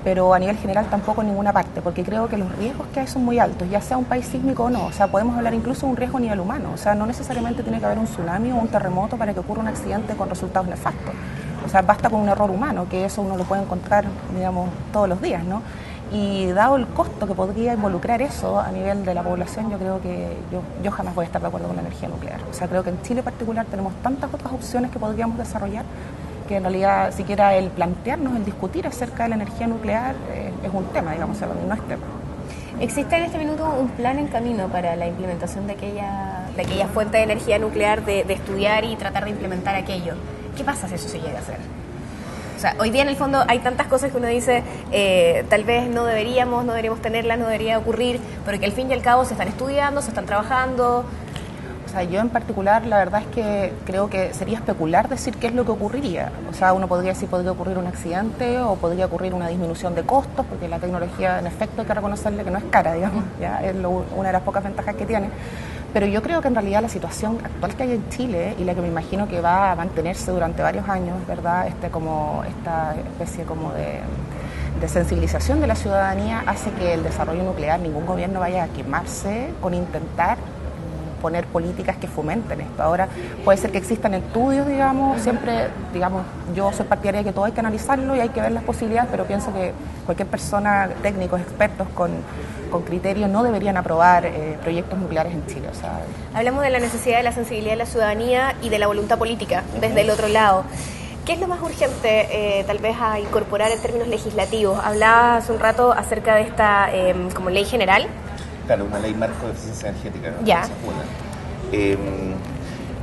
[SPEAKER 4] pero a nivel general tampoco en ninguna parte, porque creo que los riesgos que hay son muy altos, ya sea un país sísmico o no, o sea, podemos hablar incluso de un riesgo a nivel humano, o sea, no necesariamente tiene que haber un tsunami o un terremoto para que ocurra un accidente con resultados nefastos, o sea, basta con un error humano, que eso uno lo puede encontrar, digamos, todos los días, ¿no? Y dado el costo que podría involucrar eso a nivel de la población, yo creo que yo jamás voy a estar de acuerdo con la energía nuclear. O sea, creo que en Chile en particular tenemos tantas otras opciones que podríamos desarrollar que en realidad siquiera el plantearnos, el discutir acerca de la energía nuclear es un tema, digamos, o sea, no es tema.
[SPEAKER 1] ¿Existe en este minuto un plan en camino para la implementación de aquella fuente de energía nuclear, de estudiar y tratar de implementar aquello? ¿Qué pasa si eso se llega a hacer? O sea, hoy día en el fondo hay tantas cosas que uno dice, tal vez no deberíamos tenerlas, no debería ocurrir, pero que al fin y al cabo se están estudiando, se están trabajando.
[SPEAKER 4] O sea, yo en particular la verdad es que creo que sería especular decir qué es lo que ocurriría. O sea, uno podría decir podría ocurrir un accidente o podría ocurrir una disminución de costos, porque la tecnología en efecto hay que reconocerle que no es cara, digamos, ya es una de las pocas ventajas que tiene. Pero yo creo que en realidad la situación actual que hay en Chile y la que me imagino que va a mantenerse durante varios años, ¿verdad? Esta especie como de sensibilización de la ciudadanía hace que el desarrollo nuclear, ningún gobierno vaya a quemarse con intentar poner políticas que fomenten esto. Ahora, puede ser que existan estudios, digamos, siempre, digamos, yo soy partidaria de que todo hay que analizarlo y hay que ver las posibilidades, pero pienso que cualquier persona, técnicos, expertos con criterio no deberían aprobar proyectos nucleares en Chile. O sea,
[SPEAKER 1] hablamos de la necesidad de la sensibilidad de la ciudadanía y de la voluntad política desde el otro lado. ¿Qué es lo más urgente tal vez a incorporar en términos legislativos? Hablaba hace un rato acerca de esta como ley general.
[SPEAKER 3] Claro, una ley marco de eficiencia energética, ¿no?
[SPEAKER 1] Ya.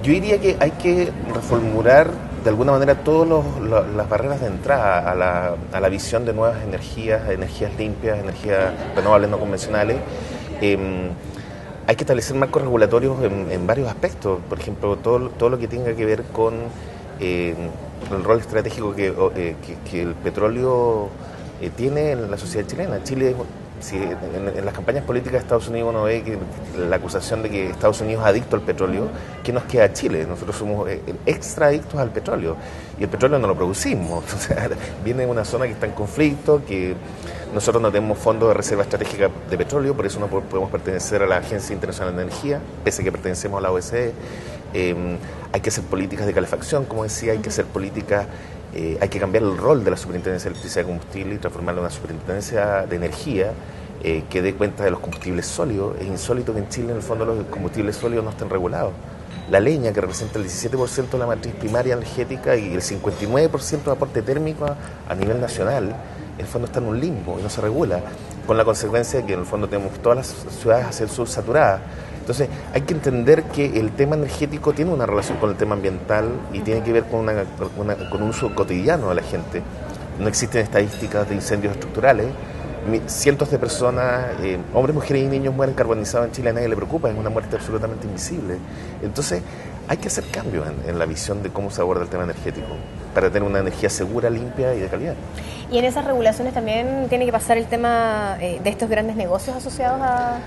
[SPEAKER 3] Yo diría que hay que reformular de alguna manera todas las barreras de entrada a la visión de nuevas energías limpias, energías renovables no convencionales. Hay que establecer marcos regulatorios en varios aspectos, por ejemplo, todo lo que tenga que ver con el rol estratégico que el petróleo tiene en la sociedad chilena. Chile, si en las campañas políticas de Estados Unidos uno ve que la acusación de que Estados Unidos es adicto al petróleo, ¿qué nos queda a Chile? Nosotros somos extra adictos al petróleo y el petróleo no lo producimos. O sea, viene de una zona que está en conflicto, que nosotros no tenemos fondos de reserva estratégica de petróleo, por eso no podemos pertenecer a la Agencia Internacional de Energía, pese a que pertenecemos a la OSCE. Hay que hacer políticas de calefacción, como decía, hay que hacer políticas. Hay que cambiar el rol de la Superintendencia de Electricidad y Combustible y transformarla en una Superintendencia de Energía que dé cuenta de los combustibles sólidos. Es insólito que en Chile, en el fondo, los combustibles sólidos no estén regulados. La leña, que representa el 17% de la matriz primaria energética y el 59% de aporte térmico a nivel nacional, en el fondo está en un limbo y no se regula, con la consecuencia de que en el fondo tenemos todas las ciudades a ser subsaturadas. Entonces, hay que entender que el tema energético tiene una relación con el tema ambiental y tiene que ver con un uso cotidiano de la gente. No existen estadísticas de incendios estructurales, cientos de personas, hombres, mujeres y niños mueren carbonizados en Chile, a nadie le preocupa, es una muerte absolutamente invisible. Entonces hay que hacer cambios en la visión de cómo se aborda el tema energético para tener una energía segura, limpia y de calidad.
[SPEAKER 1] Y en esas regulaciones también tiene que pasar el tema de estos grandes negocios asociados a...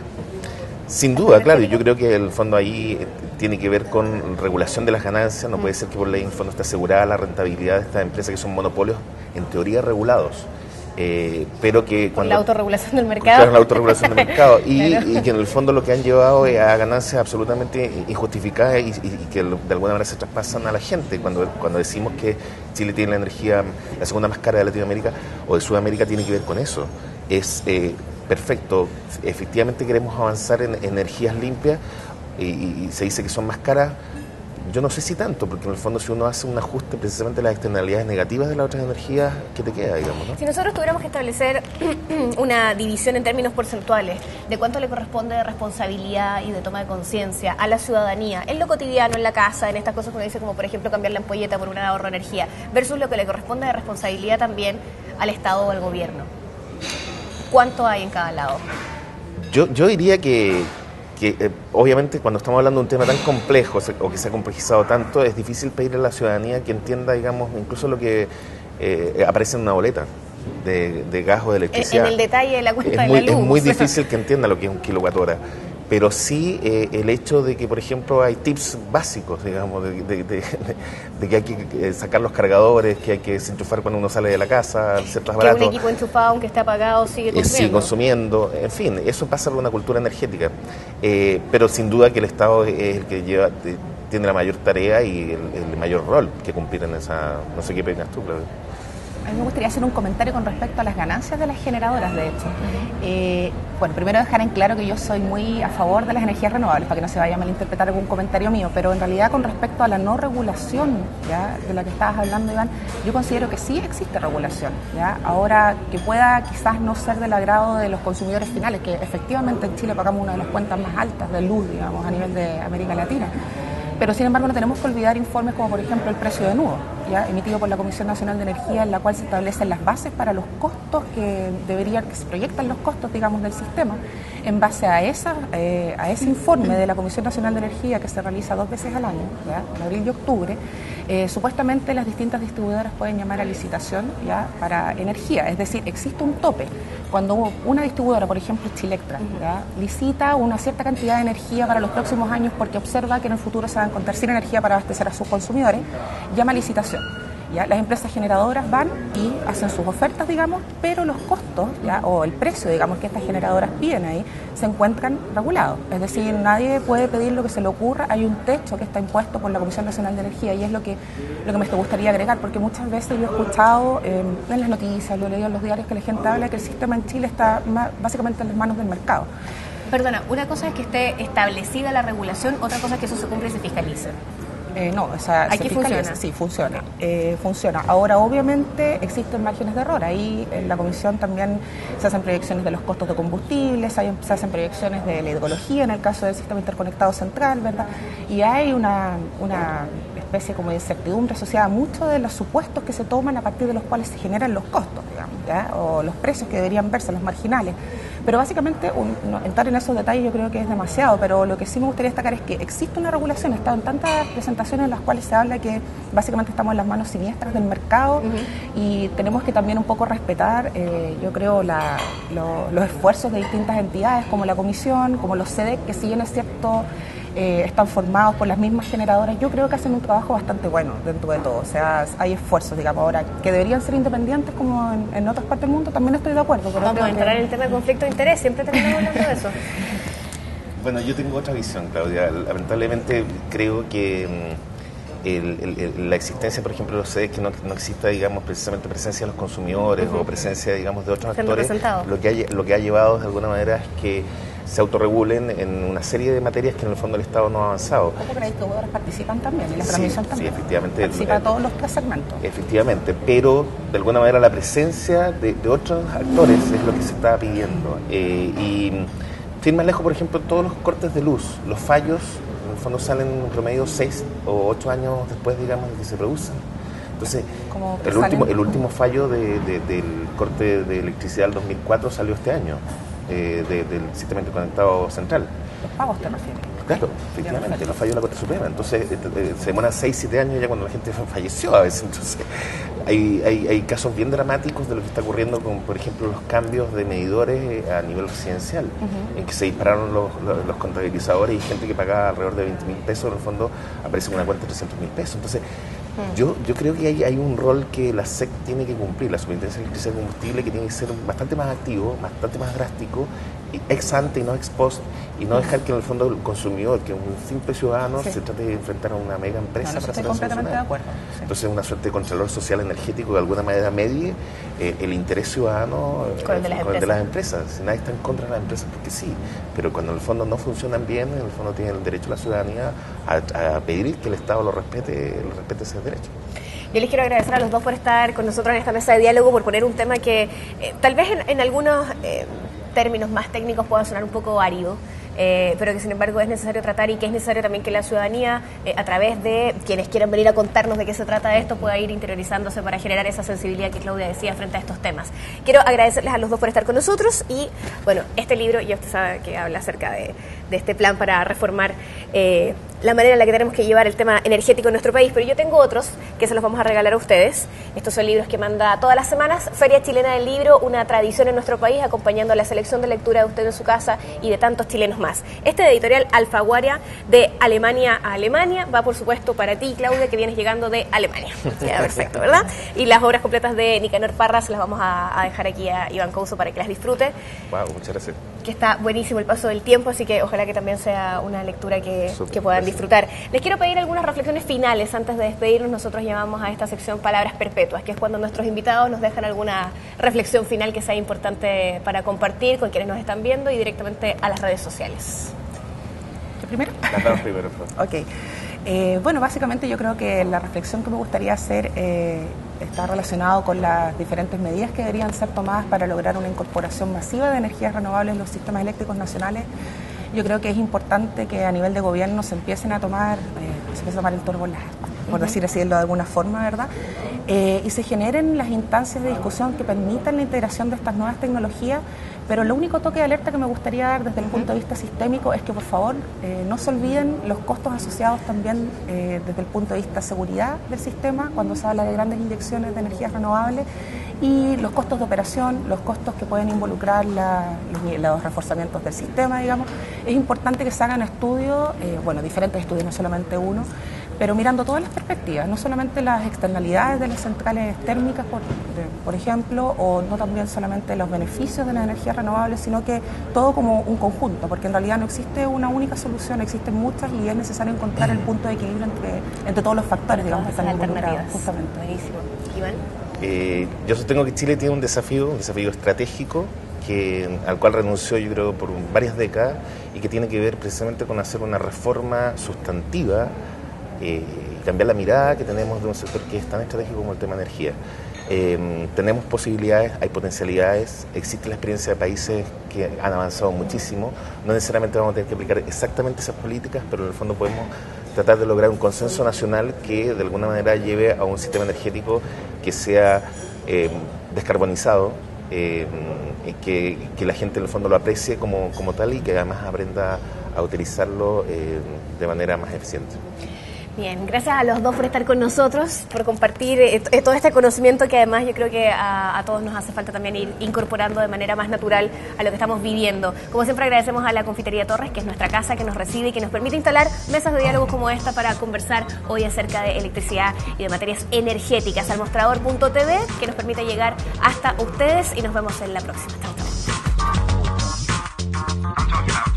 [SPEAKER 3] Sin duda, claro, yo creo que el fondo ahí tiene que ver con regulación de las ganancias, no puede ser que por ley en el fondo esté asegurada la rentabilidad de estas empresas que son monopolios en teoría regulados. Pero que
[SPEAKER 1] cuando... la autorregulación del mercado.
[SPEAKER 3] Claro, la autorregulación del mercado. Y que en el fondo lo que han llevado es a ganancias absolutamente injustificadas y que de alguna manera se traspasan a la gente. Cuando decimos que Chile tiene la energía, la segunda más cara de Latinoamérica o de Sudamérica, tiene que ver con eso. Es perfecto, efectivamente queremos avanzar en energías limpias y se dice que son más caras. Yo no sé si tanto, porque en el fondo si uno hace un ajuste precisamente las externalidades negativas de las otras energías, ¿qué te queda, digamos, ¿no?
[SPEAKER 1] Si nosotros tuviéramos que establecer una división en términos porcentuales de cuánto le corresponde de responsabilidad y de toma de conciencia a la ciudadanía, en lo cotidiano, en la casa, en estas cosas que uno dice como por ejemplo cambiar la ampolleta por un ahorro de energía, versus lo que le corresponde de responsabilidad también al Estado o al gobierno, ¿cuánto hay en cada lado?
[SPEAKER 3] Yo diría que obviamente cuando estamos hablando de un tema tan complejo o que se ha complejizado tanto, es difícil pedirle a la ciudadanía que entienda, digamos, incluso lo que aparece en una boleta de gas o de electricidad.
[SPEAKER 1] En el detalle de la cuenta de la luz.
[SPEAKER 3] Es muy difícil que entienda lo que es un kilowatt-hora. Pero sí el hecho de que, por ejemplo, hay tips básicos, digamos, de que hay que sacar los cargadores, que hay que desenchufar cuando uno sale de la casa, ciertos aparatos.
[SPEAKER 1] Que un equipo enchufado, aunque esté apagado, sigue consumiendo.
[SPEAKER 3] Sigue consumiendo. En fin, eso pasa por una cultura energética. Pero sin duda que el Estado es el que tiene la mayor tarea y el mayor rol que cumplir en esa... No sé qué piensas tú, Claudia.
[SPEAKER 4] A mí me gustaría hacer un comentario con respecto a las ganancias de las generadoras, de hecho. Bueno, primero dejar en claro que yo soy muy a favor de las energías renovables, para que no se vaya a malinterpretar algún comentario mío, pero en realidad con respecto a la no regulación, ¿ya?, de la que estabas hablando, Iván, yo considero que sí existe regulación, ¿ya? Ahora, que pueda quizás no ser del agrado de los consumidores finales, que efectivamente en Chile pagamos una de las cuentas más altas de luz, digamos, a nivel de América Latina. Pero sin embargo no tenemos que olvidar informes como por ejemplo el precio de nudo, ya emitido por la Comisión Nacional de Energía, en la cual se establecen las bases para los costos que se proyectan los costos, digamos, del sistema. En base a ese informe de la Comisión Nacional de Energía, que se realiza 2 veces al año, ¿ya?, en abril y octubre, supuestamente las distintas distribuidoras pueden llamar a licitación, ya, para energía, es decir, existe un tope. Cuando una distribuidora, por ejemplo Chilectra, ¿ya?, licita una cierta cantidad de energía para los próximos años porque observa que en el futuro se va a encontrar sin energía para abastecer a sus consumidores, llama a licitación. ¿Ya? Las empresas generadoras van y hacen sus ofertas, digamos, pero los costos, ¿ya?, o el precio, digamos, que estas generadoras piden ahí, se encuentran regulados. Es decir, nadie puede pedir lo que se le ocurra, hay un techo que está impuesto por la Comisión Nacional de Energía y es lo que me gustaría agregar, porque muchas veces yo he escuchado en las noticias, lo he leído en los diarios, que la gente habla que el sistema en Chile está básicamente en las manos del mercado.
[SPEAKER 1] Perdona, una cosa es que esté establecida la regulación, otra cosa es que eso se cumpla y se fiscalice.
[SPEAKER 4] No, o sea,
[SPEAKER 1] aquí funciona.
[SPEAKER 4] Sí, funciona. Funciona. Ahora, obviamente, existen márgenes de error. Ahí en la Comisión también se hacen proyecciones de los costos de combustibles, se hacen proyecciones de la hidrología en el caso del sistema interconectado central, ¿verdad? Y hay una especie como de incertidumbre asociada a muchos de los supuestos que se toman a partir de los cuales se generan los costos, digamos, ¿ya?, o los precios que deberían verse, los marginales. Pero básicamente, entrar en esos detalles yo creo que es demasiado, pero lo que sí me gustaría destacar es que existe una regulación, he estado en tantas presentaciones en las cuales se habla que básicamente estamos en las manos siniestras del mercado y tenemos que también un poco respetar, yo creo, los esfuerzos de distintas entidades como la Comisión, como los SEDEC, que si bien es cierto, están formados por las mismas generadoras, yo creo que hacen un trabajo bastante bueno dentro de todo, o sea, hay esfuerzos, digamos, ahora que deberían ser independientes como en otras partes del mundo, también estoy de acuerdo. Pero
[SPEAKER 1] vamos a entrar en el tema de conflicto de interés, siempre terminamos hablando de eso.
[SPEAKER 3] Bueno, yo tengo otra visión, Claudia. Lamentablemente creo que la existencia, por ejemplo, de los SEDEC, que no exista, digamos, precisamente presencia de los consumidores o presencia, digamos, de otros actores, lo que ha llevado de alguna manera es que se autorregulen en una serie de materias que en el fondo el Estado no ha avanzado.
[SPEAKER 4] ¿Cómo creéis que las participan también? Y la transmisión también.
[SPEAKER 3] Sí, efectivamente.
[SPEAKER 4] Participa todos los 3 segmentos.
[SPEAKER 3] Efectivamente, pero de alguna manera la presencia de otros actores es lo que se está pidiendo. Y sin más lejos, por ejemplo, todos los cortes de luz, los fallos, en el fondo salen en promedio 6 o 8 años después, digamos, de que se producen. Entonces, el último fallo del corte de electricidad del 2004 salió este año, del sistema interconectado central.
[SPEAKER 4] Los pagos te refieres.
[SPEAKER 3] Claro, efectivamente, los fallos de la Corte Suprema. Entonces, se demoran 6-7 años ya cuando la gente falleció a veces. Entonces, hay casos bien dramáticos de lo que está ocurriendo con, por ejemplo, los cambios de medidores a nivel residencial, en que se dispararon los contabilizadores y gente que pagaba alrededor de 20.000 pesos, en el fondo aparece con una cuenta de 300.000 pesos. Entonces, yo creo que hay un rol que la SEC tiene que cumplir, la Superintendencia de Electricidad y Combustible, que tiene que ser bastante más activo, bastante más drástico, ex ante y no ex post, y no dejar que en el fondo el consumidor, que un simple ciudadano, se trate de enfrentar a una mega empresa para
[SPEAKER 4] estoy completamente de acuerdo. Sí.
[SPEAKER 3] Entonces, una suerte de contralor social energético que de alguna manera medie el interés ciudadano con el de las empresas. Si nadie está en contra de las empresas, porque sí, pero cuando en el fondo no funcionan bien, en el fondo tiene el derecho la ciudadanía a pedir que el Estado lo respete ese derecho.
[SPEAKER 1] Yo les quiero agradecer a los dos por estar con nosotros en esta mesa de diálogo, por poner un tema que tal vez en algunos términos más técnicos pueda sonar un poco árido, pero que sin embargo es necesario tratar y que es necesario también que la ciudadanía, a través de quienes quieran venir a contarnos de qué se trata esto, pueda ir interiorizándose para generar esa sensibilidad que Claudia decía frente a estos temas. Quiero agradecerles a los dos por estar con nosotros y, bueno, este libro, ya usted sabe que habla acerca de este plan para reformar la manera en la que tenemos que llevar el tema energético en nuestro país, pero yo tengo otros que se los vamos a regalar a ustedes. Estos son libros que manda todas las semanas Feria Chilena del Libro, una tradición en nuestro país, acompañando a la selección de lectura de usted en su casa y de tantos chilenos más. Este de editorial Alfaguara, de Alemania a Alemania, va por supuesto para ti, Claudia, que vienes llegando de Alemania. Ya, perfecto, ¿verdad? Y las obras completas de Nicanor Parra se las vamos a dejar aquí a Iván Couso para que las disfrute.
[SPEAKER 3] Wow, muchas gracias.
[SPEAKER 1] Que está buenísimo el paso del tiempo, así que ojalá que también sea una lectura que puedan disfrutar. Les quiero pedir algunas reflexiones finales antes de despedirnos. Nosotros llamamos a esta sección Palabras Perpetuas, que es cuando nuestros invitados nos dejan alguna reflexión final que sea importante para compartir con quienes nos están viendo y directamente a las redes sociales.
[SPEAKER 4] ¿Yo primero?
[SPEAKER 3] Las damos primero, por favor.
[SPEAKER 4] Ok. Bueno, básicamente yo creo que la reflexión que me gustaría hacer está relacionado con las diferentes medidas que deberían ser tomadas para lograr una incorporación masiva de energías renovables en los sistemas eléctricos nacionales. Yo creo que es importante que a nivel de gobierno se empiece a tomar el toro por decirlo de alguna forma, ¿verdad? Y se generen las instancias de discusión que permitan la integración de estas nuevas tecnologías, pero lo único toque de alerta que me gustaría dar desde el punto de vista sistémico es que, por favor, no se olviden los costos asociados también desde el punto de vista de seguridad del sistema, cuando se habla de grandes inyecciones de energías renovables, y los costos de operación, los costos que pueden involucrar los reforzamientos del sistema, digamos. Es importante que se hagan estudios, diferentes estudios, no solamente uno, pero mirando todas las perspectivas, no solamente las externalidades de las centrales térmicas, por ejemplo, o no también solamente los beneficios de las energías renovables, sino que todo como un conjunto, porque en realidad no existe una única solución, existen muchas y es necesario encontrar el punto de equilibrio entre todos los factores, digamos, que están involucrados. Justamente.
[SPEAKER 1] Buenísimo. Iván.
[SPEAKER 3] Yo sostengo que Chile tiene un desafío estratégico al cual renunció, yo creo, por varias décadas, y que tiene que ver precisamente con hacer una reforma sustantiva y cambiar la mirada que tenemos de un sector que es tan estratégico como el tema de energía. Tenemos posibilidades, hay potencialidades, existe la experiencia de países que han avanzado muchísimo. No necesariamente vamos a tener que aplicar exactamente esas políticas, pero en el fondo podemos tratar de lograr un consenso nacional que de alguna manera lleve a un sistema energético que sea descarbonizado, que la gente en el fondo lo aprecie como tal y que además aprenda a utilizarlo de manera más eficiente.
[SPEAKER 1] Bien, gracias a los dos por estar con nosotros, por compartir todo este conocimiento que además yo creo que a todos nos hace falta también ir incorporando de manera más natural a lo que estamos viviendo. Como siempre agradecemos a la Confitería Torres, que es nuestra casa, que nos recibe y que nos permite instalar mesas de diálogo como esta para conversar hoy acerca de electricidad y de materias energéticas. Al mostrador.tv, que nos permite llegar hasta ustedes y nos vemos en la próxima. Chau, chau.